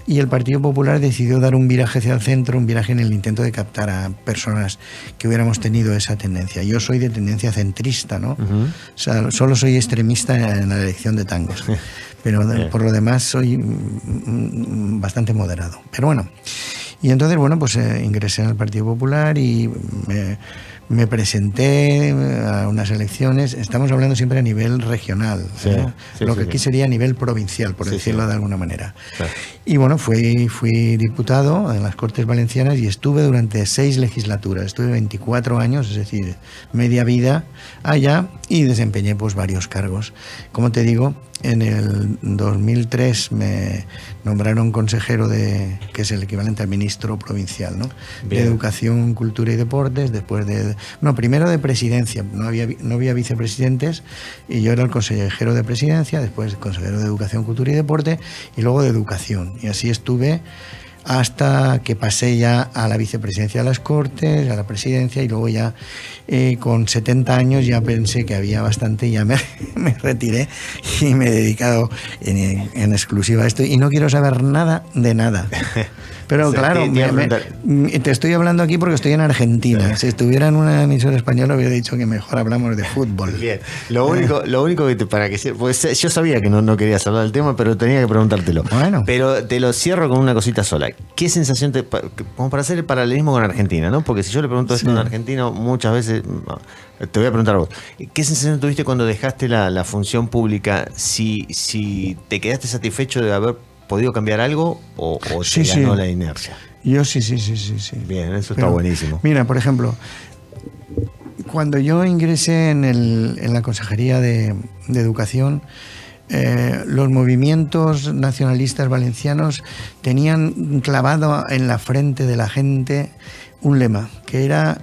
y el Partido Popular decidió dar un viraje hacia el centro, un viraje en el intento de captar a personas que hubiéramos tenido esa tendencia. Yo soy de tendencia centrista, ¿no? Uh-huh. O sea, solo soy extremista en la elección de tangos. Pero por lo demás soy bastante moderado. Pero bueno, y entonces, bueno, pues ingresé en el Partido Popular y me presenté a unas elecciones. Estamos hablando siempre a nivel regional, ¿no? Lo que aquí sería a nivel provincial, por decirlo de alguna manera. Sí. Y bueno, fui diputado en las Cortes Valencianas y estuve durante 6 legislaturas. Estuve 24 años, es decir, media vida allá, y desempeñé pues varios cargos. Como te digo, en el 2003 me nombraron consejero que es el equivalente al ministro provincial, ¿no? De Educación, Cultura y Deportes, primero de Presidencia, no había vicepresidentes, y yo era el consejero de Presidencia, después consejero de Educación, Cultura y Deporte, y luego de Educación. Y así estuve hasta que pasé ya a la vicepresidencia de las Cortes, a la presidencia, y luego ya con 70 años ya pensé que había bastante y ya me retiré y me he dedicado en exclusiva a esto y no quiero saber nada de nada. Pero claro, te estoy hablando aquí porque estoy en Argentina. Si estuviera en una emisora española hubiera dicho que mejor hablamos de fútbol. Bien. Lo único que pues yo sabía que no querías hablar del tema, pero tenía que preguntártelo. Bueno. Pero te lo cierro con una cosita sola. ¿Qué sensación como para hacer el paralelismo con Argentina, ¿no? Porque si yo le pregunto esto a un argentino, muchas veces te voy a preguntar a vos. ¿Qué sensación tuviste cuando dejaste la función pública? Si te quedaste satisfecho de haber podido cambiar algo o te ganó la inercia. Yo sí. Bien, eso está buenísimo. Mira, por ejemplo, cuando yo ingresé en la Consejería de Educación, los movimientos nacionalistas valencianos tenían clavado en la frente de la gente un lema, que era,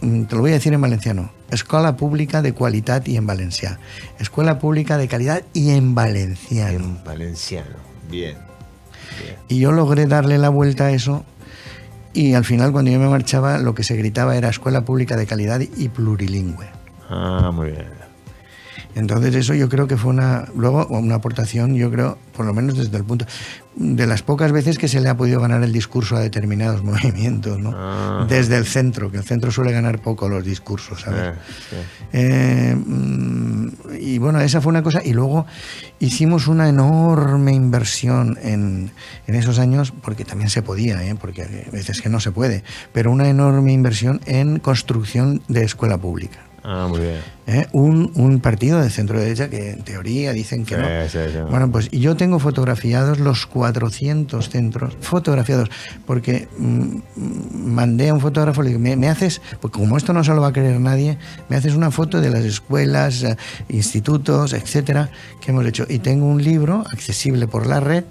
te lo voy a decir en valenciano: Escola pública de qualitat y en valencià. Escuela pública de calidad y en valenciano. En valenciano, bien. Y yo logré darle la vuelta a eso y al final, cuando yo me marchaba, lo que se gritaba era escuela pública de calidad y plurilingüe. Ah, muy bien. Entonces eso yo creo que fue una aportación, yo creo, por lo menos desde el punto de las pocas veces que se le ha podido ganar el discurso a determinados movimientos, ¿no? Desde el centro, que el centro suele ganar poco los discursos, ¿sabes? Y bueno, esa fue una cosa. Y luego hicimos una enorme inversión en esos años, porque también se podía, porque hay veces que no se puede, pero una enorme inversión en construcción de escuela pública. Ah, muy bien. Un partido de centro derecha que en teoría dicen que no. Sí. Bueno, pues yo tengo fotografiados los 400 centros, fotografiados, porque mandé a un fotógrafo, le digo, me haces, porque como esto no se lo va a creer nadie, me haces una foto de las escuelas, institutos, etcétera, que hemos hecho. Y tengo un libro accesible por la red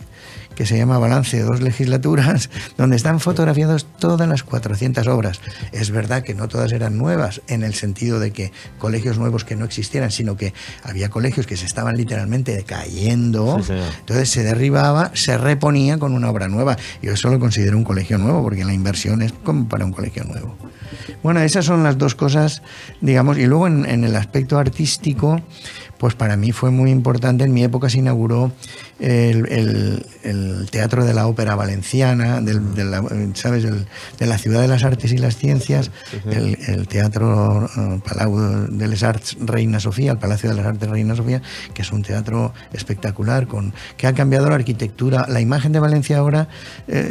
que se llama Balance de 2 legislaturas, donde están fotografiadas todas las 400 obras. Es verdad que no todas eran nuevas, en el sentido de que colegios nuevos que no existieran, sino que había colegios que se estaban literalmente cayendo, entonces se derribaba, se reponía con una obra nueva. Yo eso lo considero un colegio nuevo, porque la inversión es como para un colegio nuevo. Bueno, esas son las dos cosas, digamos, y luego en el aspecto artístico, pues para mí fue muy importante. En mi época se inauguró el Teatro de la Ópera Valenciana, ¿sabes? De la Ciudad de las Artes y las Ciencias, el Teatro Palau de les Arts Reina Sofía, el Palacio de las Artes Reina Sofía, que es un teatro espectacular, que ha cambiado la arquitectura. La imagen de Valencia ahora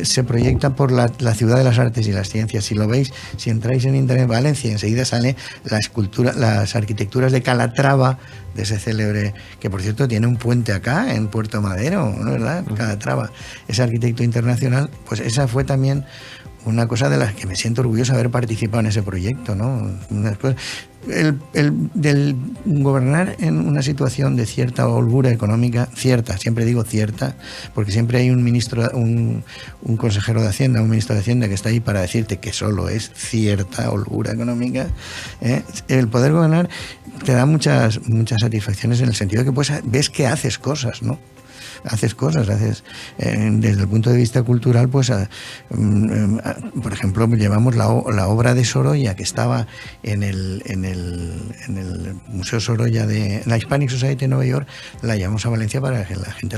se proyecta por la Ciudad de las Artes y las Ciencias. Si lo veis, si entráis en Internet Valencia, enseguida sale las arquitecturas de Calatrava, de ese célebre, que por cierto tiene un puente acá en Puerto Madero, ¿no es verdad? Calatrava, ese arquitecto internacional, pues esa fue también una cosa de las que me siento orgulloso de haber participado en ese proyecto, ¿no? Del gobernar en una situación de cierta holgura económica, siempre digo cierta, porque siempre hay un ministro, un consejero de Hacienda, un ministro de Hacienda que está ahí para decirte que solo es cierta holgura económica. El poder gobernar te da muchas satisfacciones en el sentido de que ves que haces cosas, ¿no? Desde el punto de vista cultural, pues por ejemplo, llevamos la obra de Sorolla, que estaba en el Museo Sorolla de la Hispanic Society de Nueva York, la llevamos a Valencia para que la gente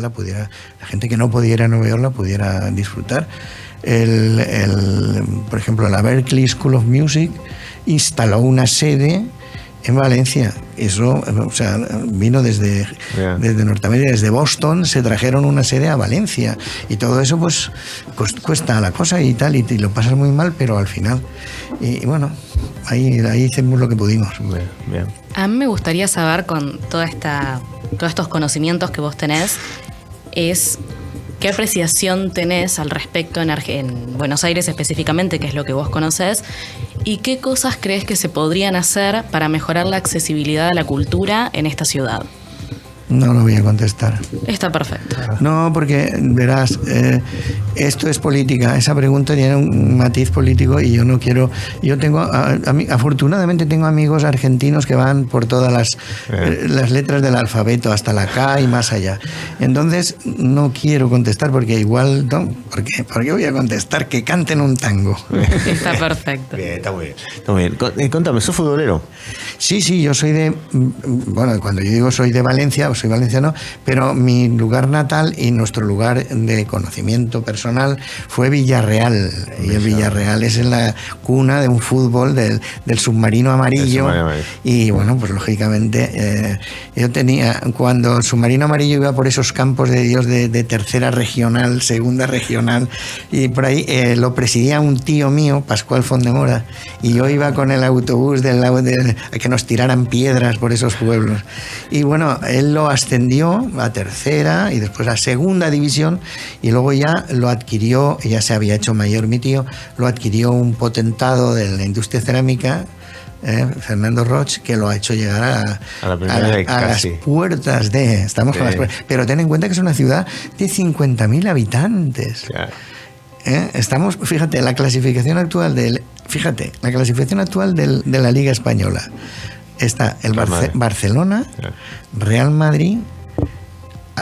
que no pudiera ir a Nueva York la pudiera disfrutar. Por ejemplo, la Berklee School of Music instaló una sede en Valencia. Eso, o sea, vino desde Norteamérica, desde Boston, se trajeron una sede a Valencia, y todo eso pues cuesta la cosa y tal, y lo pasas muy mal, pero al final, y bueno, ahí hicimos lo que pudimos. Bien. A mí me gustaría saber, con todos estos conocimientos que vos tenés, es qué apreciación tenés al respecto en Buenos Aires específicamente, que es lo que vos conocés, y qué cosas crees que se podrían hacer para mejorar la accesibilidad a la cultura en esta ciudad. No lo voy a contestar. Está perfecto. No, porque verás, esto es política. Esa pregunta tiene un matiz político y yo no quiero. Yo tengo, afortunadamente tengo amigos argentinos que van por todas las letras del alfabeto, hasta la K y más allá. Entonces no quiero contestar porque igual, ¿no? ¿Por qué voy a contestar? Que canten un tango. Está perfecto. Bien, está muy bien. Contame, ¿sos futbolero? Sí, yo soy de. Bueno, cuando yo digo soy de Valencia, soy valenciano, pero mi lugar natal y nuestro lugar de conocimiento personal fue Villarreal. Y el Villarreal es en la cuna de un fútbol del submarino amarillo. Y bueno, pues lógicamente yo tenía, cuando el submarino amarillo iba por esos campos de Dios de tercera regional, segunda regional, y por ahí lo presidía un tío mío, Pascual Fondemora, y yo iba con el autobús a que nos tiraran piedras por esos pueblos. Y bueno, él lo ascendió a tercera y después a segunda división, y luego ya lo adquirió, ya se había hecho mayor mi tío, lo adquirió un potentado de la industria cerámica, Fernando Roch, que lo ha hecho llegar a las puertas de... Estamos con las puertas. Pero ten en cuenta que es una ciudad de 50.000 habitantes. Claro. Estamos, fíjate, la clasificación actual de la Liga Española. Está el Barcelona, Real Madrid,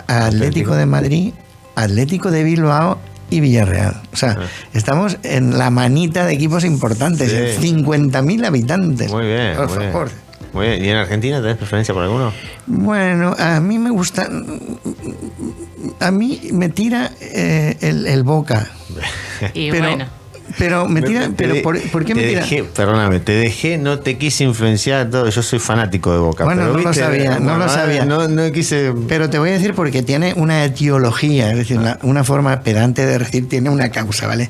Atlético de Madrid, Atlético de Bilbao y Villarreal. O sea, estamos en la manita de equipos importantes, 50.000 habitantes. Muy bien, por favor. Muy bien. ¿Y en Argentina tenés preferencia por alguno? Bueno, a mí me gusta. A mí me tira el Boca. Y bueno. Pero me tira, ¿por qué me tira? Perdóname, te dejé, no te quise influenciar todo. Yo soy fanático de Boca. Bueno, pero no lo sabía. No quise. Pero te voy a decir porque tiene una etiología, es decir, una forma pedante de decir, tiene una causa, ¿vale?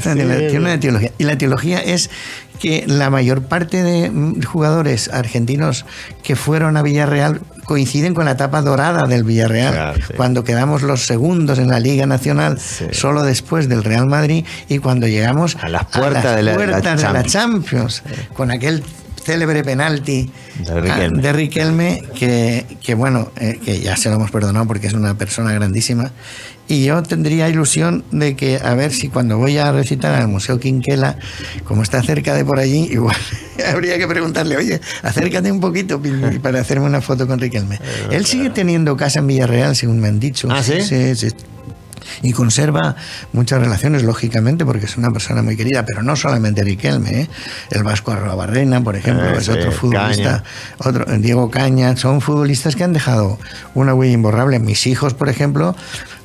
Tiene una etiología. Y la etiología es que la mayor parte de jugadores argentinos que fueron a Villarreal coinciden con la etapa dorada del Villarreal, cuando quedamos los segundos en la Liga Nacional, solo después del Real Madrid, y cuando llegamos a las puertas de la Champions, con aquel célebre penalti de Riquelme, que bueno, que ya se lo hemos perdonado porque es una persona grandísima. Y yo tendría ilusión de que, a ver si cuando voy a recitar al Museo Quinquela, como está cerca de por allí, igual habría que preguntarle, oye, acércate un poquito para hacerme una foto con Riquelme. Él sigue teniendo casa en Villarreal, según me han dicho. ¿Ah, sí? Sí. y conserva muchas relaciones, lógicamente, porque es una persona muy querida, pero no solamente Riquelme, ¿eh? El Vasco Arruabarrena, por ejemplo, es otro futbolista, Diego Caña, son futbolistas que han dejado una huella imborrable. Mis hijos, por ejemplo,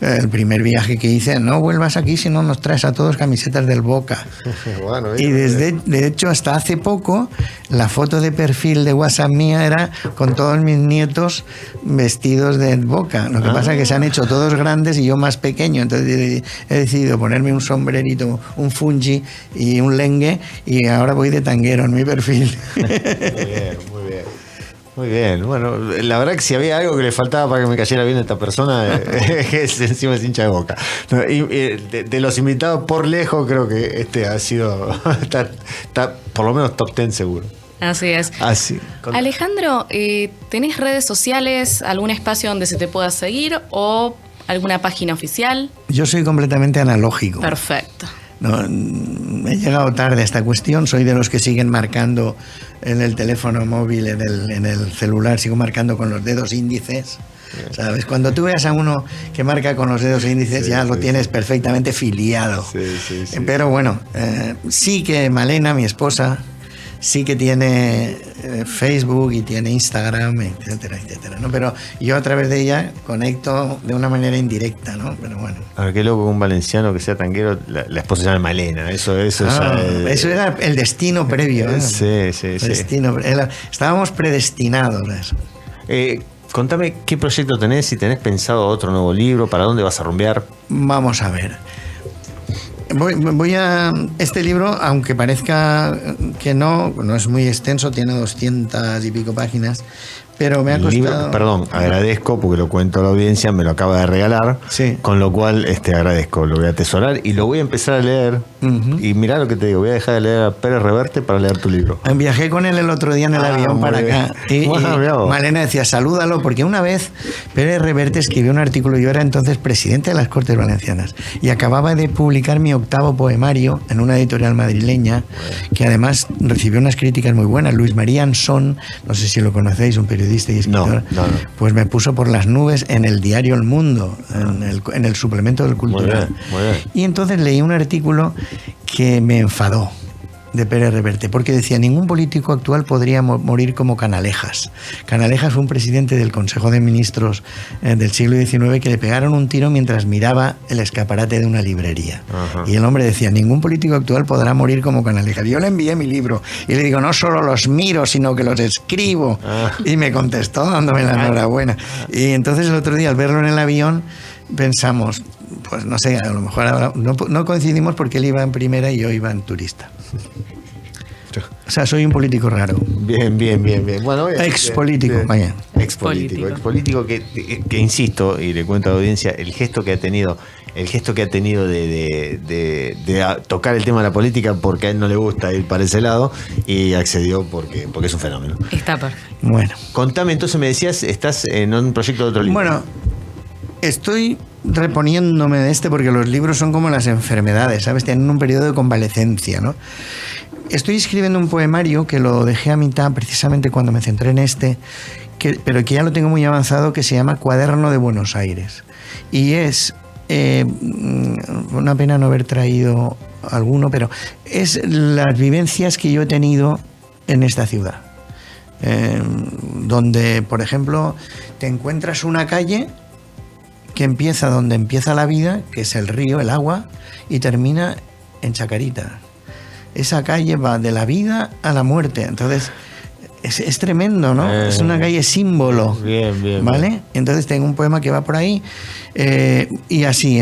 el primer viaje que hice, no vuelvas aquí si no nos traes a todos camisetas del Boca. Bueno, y de hecho, hasta hace poco, la foto de perfil de WhatsApp mía era con todos mis nietos vestidos de Boca. Lo que pasa es que se han hecho todos grandes y yo más pequeño, entonces he decidido ponerme un sombrerito, un fungi y un lengue, y ahora voy de tanguero en mi perfil. Muy bien, muy bien. Muy bien, bueno, la verdad que si había algo que le faltaba para que me cayera bien esta persona, es encima es hincha de Boca. Y de los invitados por lejos, creo que este ha sido, está por lo menos top 10 seguro. Así es. Alejandro, ¿tenés redes sociales, algún espacio donde se te pueda seguir o alguna página oficial? Yo soy completamente analógico. Perfecto. No, he llegado tarde a esta cuestión, soy de los que siguen marcando en el teléfono móvil, en el celular, sigo marcando con los dedos índices. ¿Sabes? Cuando tú veas a uno que marca con los dedos índices, ya lo tienes perfectamente filiado. Sí. Pero bueno, sí que Malena, mi esposa, sí que tiene Facebook y tiene Instagram, etcétera, etcétera, ¿no? Pero yo a través de ella conecto de una manera indirecta, ¿no? Pero bueno. A ver, qué loco que un valenciano que sea tanguero, la esposa se llama Malena, eso era el destino previo, ¿eh? Sí. Estábamos predestinados a eso. Contame qué proyecto tenés, si tenés pensado otro nuevo libro, para dónde vas a rumbear. Vamos a ver. Voy a... Este libro, aunque parezca que no es muy extenso, tiene 200 y pico páginas, pero me ha costado... Perdón, agradezco porque lo cuento a la audiencia, me lo acaba de regalar, con lo cual agradezco, lo voy a atesorar y lo voy a empezar a leer. Y mirá lo que te digo, voy a dejar de leer a Pérez Reverte para leer tu libro. Viajé con él el otro día en el avión para acá y Malena decía, salúdalo, porque una vez Pérez Reverte escribió un artículo, yo era entonces presidente de las Cortes Valencianas y acababa de publicar mi 8º poemario en una editorial madrileña, que además recibió unas críticas muy buenas. Luis María Ansón, no sé si lo conocéis, un periodista y escritor, pues me puso por las nubes en el diario El Mundo, en el suplemento del Cultural. Muy bien. Y entonces leí un artículo que me enfadó, de Pérez Reverte, porque decía, ningún político actual podría morir como Canalejas. Canalejas fue un presidente del Consejo de Ministros del siglo XIX que le pegaron un tiro mientras miraba el escaparate de una librería. Y el hombre decía, ningún político actual podrá morir como Canalejas. Yo le envié mi libro y le digo, no solo los miro, sino que los escribo. Y me contestó dándome la enhorabuena. Y entonces el otro día, al verlo en el avión, pensamos, pues no sé, a lo mejor ahora no coincidimos porque él iba en primera y yo iba en turista. O sea, soy un político raro. Bien. Bueno, expolítico, vaya. Expolítico que insisto, y le cuento a la audiencia, el gesto que ha tenido de tocar el tema de la política porque a él no le gusta ir para ese lado y accedió porque es un fenómeno. Está perfecto. Bueno. Contame, entonces me decías, estás en un proyecto de otro libro. Bueno, estoy reponiéndome de porque los libros son como las enfermedades, ¿sabes? Tienen un periodo de convalecencia, ¿no? Estoy escribiendo un poemario que lo dejé a mitad precisamente cuando me centré en pero que ya lo tengo muy avanzado, que se llama Cuaderno de Buenos Aires. Y es una pena no haber traído alguno, pero es las vivencias que yo he tenido en esta ciudad. Donde, por ejemplo, te encuentras una calle que empieza donde empieza la vida, que es el río, el agua, y termina en Chacarita. Esa calle va de la vida a la muerte. Entonces, es tremendo, ¿no? Es una calle símbolo. Bien. ¿Vale? Entonces tengo un poema que va por ahí. Y así,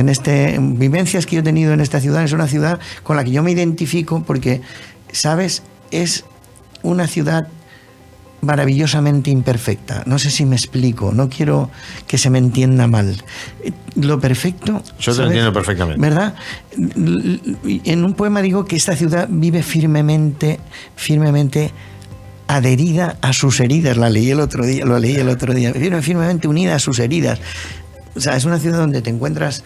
vivencias que yo he tenido en esta ciudad, es una ciudad con la que yo me identifico porque, ¿sabes? Es una ciudad maravillosamente imperfecta. No sé si me explico, no quiero que se me entienda mal. Lo perfecto... Yo te lo entiendo perfectamente. ¿Verdad? En un poema digo que esta ciudad vive firmemente adherida a sus heridas. Lo leí el otro día. Vive firmemente unida a sus heridas. O sea, es una ciudad donde te encuentras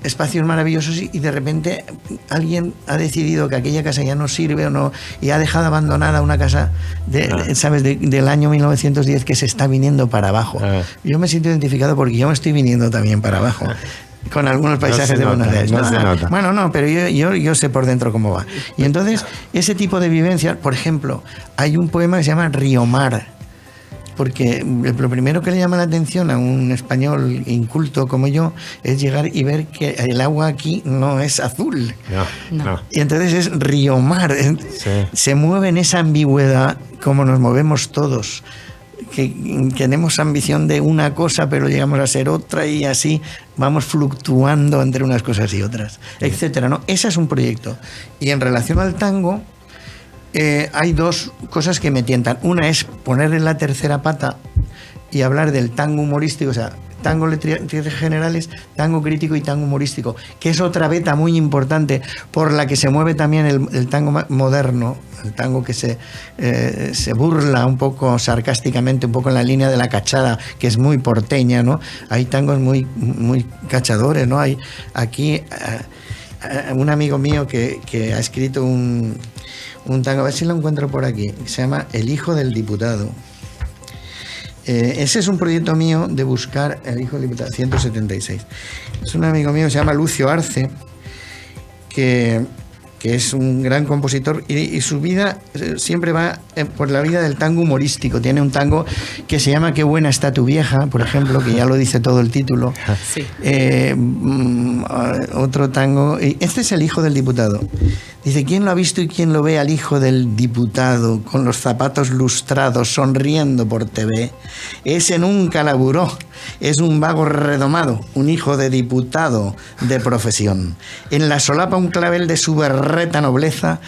espacios maravillosos y de repente alguien ha decidido que aquella casa ya no sirve o no, y ha dejado abandonada una casa del año 1910 que se está viniendo para abajo. Yo me siento identificado porque yo me estoy viniendo también para abajo. con algunos paisajes de Buenos Aires. No se nota. Bueno, no, pero yo sé por dentro cómo va. Y entonces, ese tipo de vivencia, por ejemplo, hay un poema que se llama Río Mar, porque lo primero que le llama la atención a un español inculto como yo es llegar y ver que el agua aquí no es azul. No. Y entonces es Río Mar. Sí. Se mueve en esa ambigüedad como nos movemos todos. Que tenemos ambición de una cosa pero llegamos a ser otra y así vamos fluctuando entre unas cosas y otras, etcétera, ¿no? Ese es un proyecto. Y en relación al tango, hay dos cosas que me tientan. Una es ponerle la tercera pata y hablar del tango humorístico, o sea, tango letras generales, tango crítico y tango humorístico, que es otra beta muy importante por la que se mueve también el tango moderno, el tango que se burla un poco sarcásticamente, un poco en la línea de la cachada, que es muy porteña, ¿no? Hay tangos muy, muy cachadores, ¿no? Hay aquí un amigo mío que ha escrito un tango, a ver si lo encuentro por aquí, que se llama El hijo del diputado. Ese es un proyecto mío de buscar El hijo del diputado, 176. Es un amigo mío que se llama Lucio Arce, que es un gran compositor y su vida siempre va por la vida del tango humorístico. Tiene un tango que se llama Qué buena está tu vieja, por ejemplo, que ya lo dice todo el título. Sí. Otro tango, este es El hijo del diputado. Dice, ¿quién lo ha visto y quién lo ve al hijo del diputado con los zapatos lustrados sonriendo por TV? Ese nunca laburó, es un vago redomado, un hijo de diputado de profesión. En la solapa un clavel de su berreta nobleza,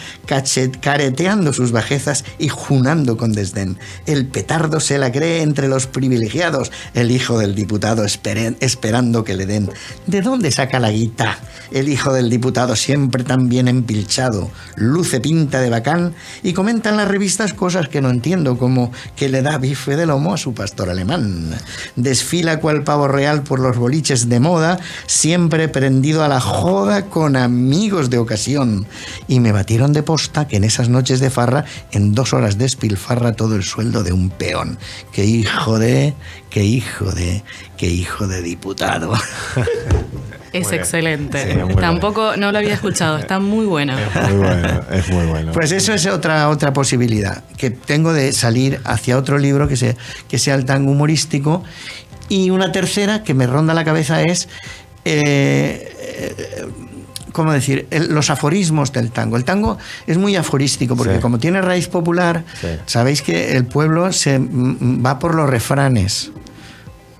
careteando sus bajezas y junando con desdén. El petardo se la cree entre los privilegiados, el hijo del diputado esperando que le den. ¿De dónde saca la guita? El hijo del diputado siempre tan bien empilchado, luce pinta de bacán y comenta en las revistas cosas que no entiendo, como que le da bife de lomo a su pastor alemán. Desfila cual pavo real por los boliches de moda, siempre prendido a la joda con amigos de ocasión. Y me batieron de posta que en esas noches de farra, en 2 horas despilfarra todo el sueldo de un peón. Qué hijo de diputado. Es excelente. Sí, muy Tampoco no lo había escuchado, está muy bueno. Es muy bueno. Pues eso es otra posibilidad que tengo de salir hacia otro libro que sea el tango humorístico. Y una tercera que me ronda la cabeza es ¿cómo decir? Los aforismos del tango. El tango es muy aforístico porque sí, como tiene raíz popular, sí, sabéis que el pueblo se va por los refranes.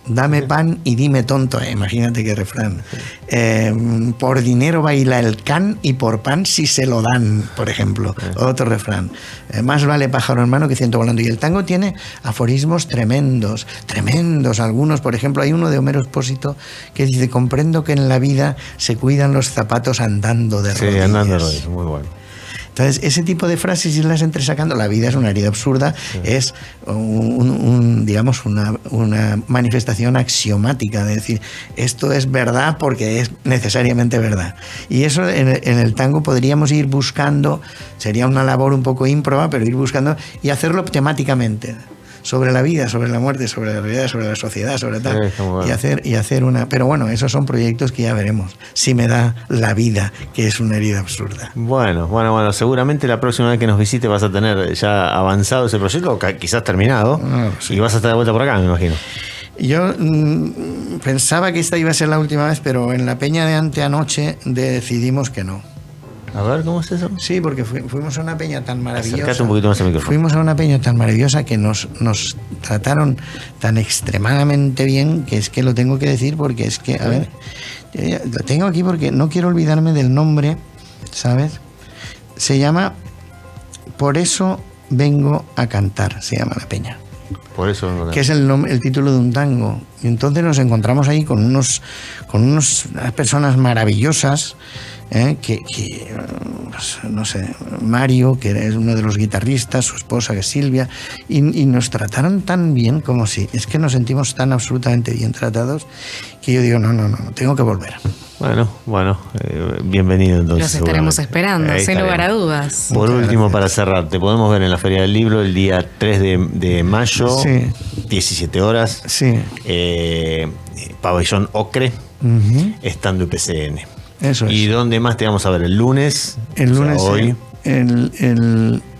Dame pan y dime tonto, imagínate qué refrán. Por dinero baila el can y por pan si se lo dan, por ejemplo. Otro refrán. Más vale pájaro en mano que ciento volando. Y el tango tiene aforismos tremendos, tremendos. Algunos, por ejemplo, hay uno de Homero Expósito que dice, comprendo que en la vida se cuidan los zapatos andando de rodillas. Sí, andando de rodillas, muy bueno. Entonces, ese tipo de frases, irlas entresacando, la vida es una herida absurda, sí, es digamos, una manifestación axiomática de decir, esto es verdad porque es necesariamente verdad. Y eso en el tango podríamos ir buscando, sería una labor un poco ímproba, pero ir buscando y hacerlo temáticamente. Sobre la vida, sobre la muerte, sobre la realidad, sobre la sociedad, sobre tal. Sí, bueno. y hacer una... Pero bueno, esos son proyectos que ya veremos. Si me da la vida, que es una herida absurda. Bueno, seguramente la próxima vez que nos visite vas a tener ya avanzado ese proyecto, o quizás terminado, sí, y vas a estar de vuelta por acá, me imagino. Yo pensaba que esta iba a ser la última vez, pero en la peña de anteanoche decidimos que no. A ver, ¿cómo es eso? Sí, porque fuimos a una peña tan maravillosa. Acércate un poquito más al micrófono. Fuimos a una peña tan maravillosa que nos trataron tan extremadamente bien que es que lo tengo que decir porque es que, a ver, lo tengo aquí porque no quiero olvidarme del nombre, ¿sabes? Se llama Por eso vengo a cantar, se llama la peña. Por eso vengo a cantar. Que es el título de un tango. Y entonces nos encontramos ahí con unas personas maravillosas. No sé, Mario, que es uno de los guitarristas, su esposa, que es Silvia, y nos trataron tan bien como si, es que nos sentimos tan absolutamente bien tratados, que yo digo, no, tengo que volver. Bueno, bienvenido entonces. Los estaremos esperando, sin lugar a dudas. Por último, para cerrar, te podemos ver en la Feria del Libro el día 3 de mayo, sí, 17 horas, sí, Pabellón Ocre. estando PCN. Eso es. ¿Y dónde más te vamos a ver? ¿El lunes? El lunes, hoy.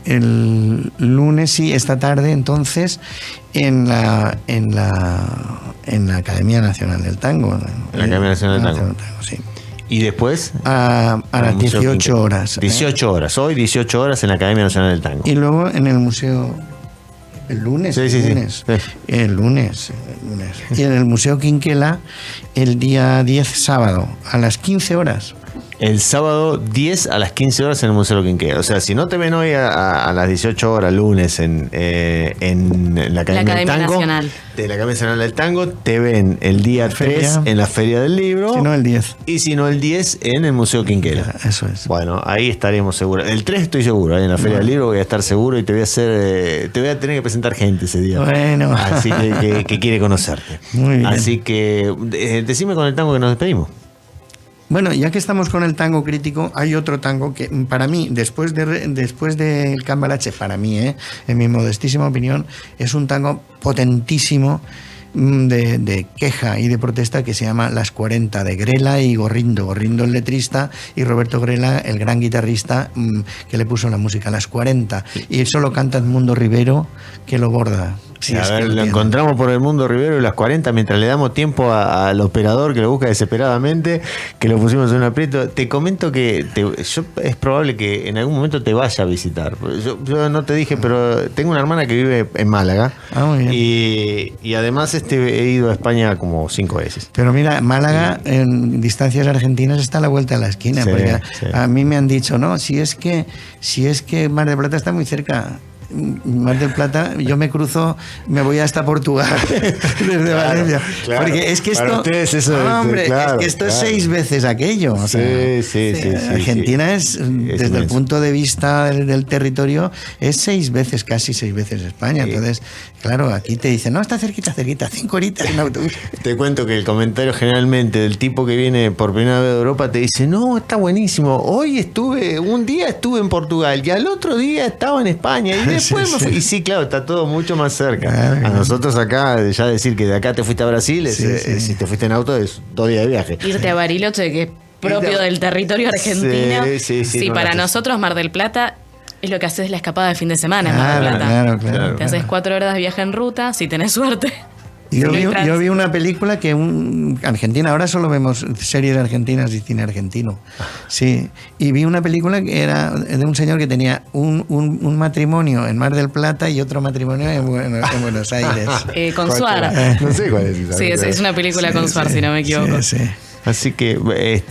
el lunes, sí, esta tarde, entonces, en la Academia Nacional del Tango. En la Academia Nacional del Tango. Sí. ¿Y después? A las 18 horas. 18 horas. Hoy 18 horas en la Academia Nacional del Tango. Y luego en el museo... El lunes. Sí. El lunes. Y en el Museo Quinquela el día 10, sábado, a las 15 horas. El sábado 10 a las 15 horas en el Museo Quinquela. O sea, si no te ven hoy a las 18 horas lunes en la Academia del Tango, Nacional. De la Academia Nacional del Tango, te ven el día 3 en la Feria del Libro. Si no, el 10. Y si no, el 10 en el Museo Quinquela. Eso es. Bueno, ahí estaremos seguros. El 3 estoy seguro, en la Feria del Libro voy a estar seguro y te voy a hacer, te voy a tener que presentar gente ese día. Bueno. Así que quiere conocerte. Muy bien. Así que decime con el tango que nos despedimos. Bueno, ya que estamos con el tango crítico, hay otro tango que para mí, después del Cambalache, para mí, en mi modestísima opinión, es un tango potentísimo de queja y de protesta que se llama Las 40, de Grela y Gorrindo. Gorrindo el letrista y Roberto Grela el gran guitarrista que le puso la música. Las 40. Y eso lo canta Edmundo Rivero, que lo borda. Sí, a ver, lo encontramos por el Mundo Rivero y las 40 mientras le damos tiempo al operador que lo busca desesperadamente, que lo pusimos en un aprieto. Te comento que es probable que en algún momento te vaya a visitar. Yo no te dije, pero tengo una hermana que vive en Málaga. Muy bien. Y además he ido a España como 5 veces. Pero mira, Málaga en distancias argentinas está a la vuelta de la esquina. Sí, porque sí. A mí me han dicho, no, si es que Mar del Plata está muy cerca. Mar del Plata, yo me cruzo, me voy hasta Portugal desde Valencia. Claro. Porque es que Para esto, ustedes eso hombre, claro, es que esto claro. es 6 veces aquello. O sea, Sí. Argentina es desde inmenso. el punto de vista del territorio, es 6 veces, casi 6 veces España. Sí. Entonces, claro, aquí te dicen, no, está cerquita, 5 horitas en autobús. Te cuento que el comentario generalmente del tipo que viene por primera vez de Europa te dice, no, está buenísimo, un día estuve en Portugal y al otro día estaba en España y después me fui. Y sí, claro, está todo mucho más cerca. Claro. A nosotros acá, ya decir que de acá te fuiste a Brasil, si te fuiste en auto es 2 días de viaje. Irte a Bariloche, que es propio del territorio argentino. Sí, no, para nosotros Mar del Plata es lo que haces la escapada de fin de semana en Mar del Plata. Claro. Te haces 4 horas de viaje en ruta, si tenés suerte. Yo vi una película que Argentina, ahora solo vemos series argentinas y cine argentino. Sí, y vi una película que era de un señor que tenía un matrimonio en Mar del Plata y otro matrimonio en Buenos Aires. Con Suar. No sé cuál es esa. Sí, es una película con Suar, si no me equivoco. Sí. Así que,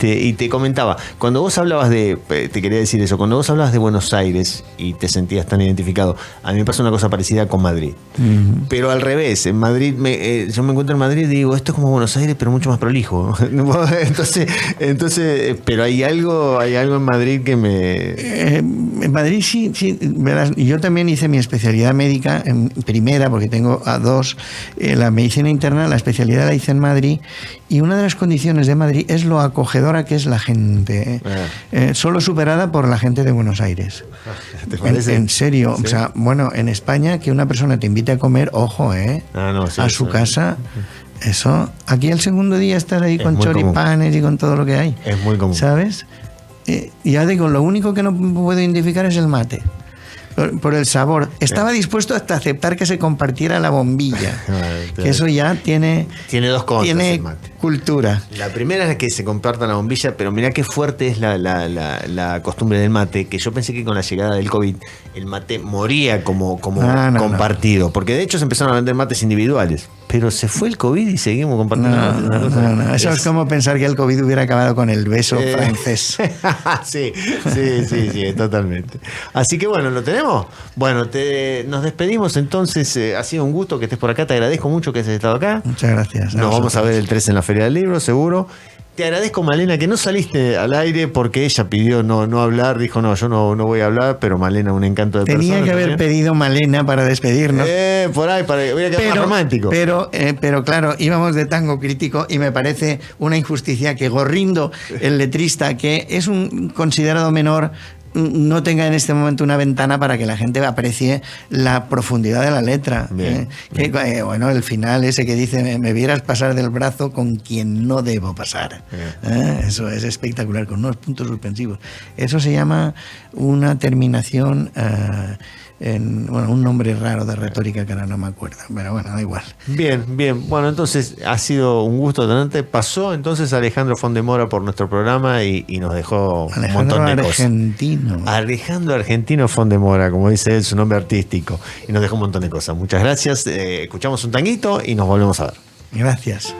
y te comentaba, cuando vos hablabas te quería decir eso, cuando vos hablabas de Buenos Aires y te sentías tan identificado, a mí me pasa una cosa parecida con Madrid. Pero al revés, en Madrid, yo me encuentro en Madrid y digo, esto es como Buenos Aires, pero mucho más prolijo. entonces, pero hay algo en Madrid que me... En Madrid sí, verás, yo también hice mi especialidad médica en primera, porque tengo a 2, la medicina interna, la especialidad la hice en Madrid, y una de las condiciones de Madrid es lo acogedora que es la gente, solo superada por la gente de Buenos Aires. ¿Te parece? En serio, ¿Sí? O sea, bueno, en España que una persona te invite a comer, ojo, a su casa. Eso, aquí el segundo día estar ahí con choripanes y con todo lo que hay. Es muy común. ¿Sabes? Ya digo, lo único que no puedo identificar es el mate. Por el sabor. Estaba dispuesto hasta a aceptar que se compartiera la bombilla. Que eso ya tiene 2 contras tiene el mate. Cultura. La primera es la que se comparta la bombilla, pero mirá qué fuerte es la costumbre del mate, que yo pensé que con la llegada del COVID el mate moría como compartido, porque de hecho se empezaron a vender mates individuales, pero se fue el COVID y seguimos compartiendo mates. No. Eso es como pensar que el COVID hubiera acabado con el beso francés. Sí, totalmente. Así que bueno, ¿lo tenemos? Bueno, nos despedimos entonces. Ha sido un gusto que estés por acá, te agradezco mucho que hayas estado acá. Muchas gracias. Nos vamos a ver el 3 en la Feria del Libro, seguro. Te agradezco, Malena, que no saliste al aire porque ella pidió no hablar. Dijo, yo no voy a hablar, pero Malena, un encanto de persona. Tenía que haber pedido Malena para despedirnos. Por ahí, voy a quedar más romántico. Pero claro, íbamos de tango crítico y me parece una injusticia que Gorrindo, el letrista, que es un considerado menor, no tenga en este momento una ventana para que la gente aprecie la profundidad de la letra. Bien, Bueno, el final ese que dice, me vieras pasar del brazo con quien no debo pasar. Eso es espectacular, con unos puntos suspensivos. Eso se llama una terminación... un nombre raro de retórica que ahora no me acuerdo, pero bueno, da igual. Bien. Bueno, entonces ha sido un gusto tenerte. Pasó entonces Alejandro Fondemora por nuestro programa y nos dejó un montón de Argentino. cosas. Alejandro Argentino Fondemora, como dice él, su nombre artístico. Y nos dejó un montón de cosas. Muchas gracias. Escuchamos un tanguito y nos volvemos a ver. Gracias.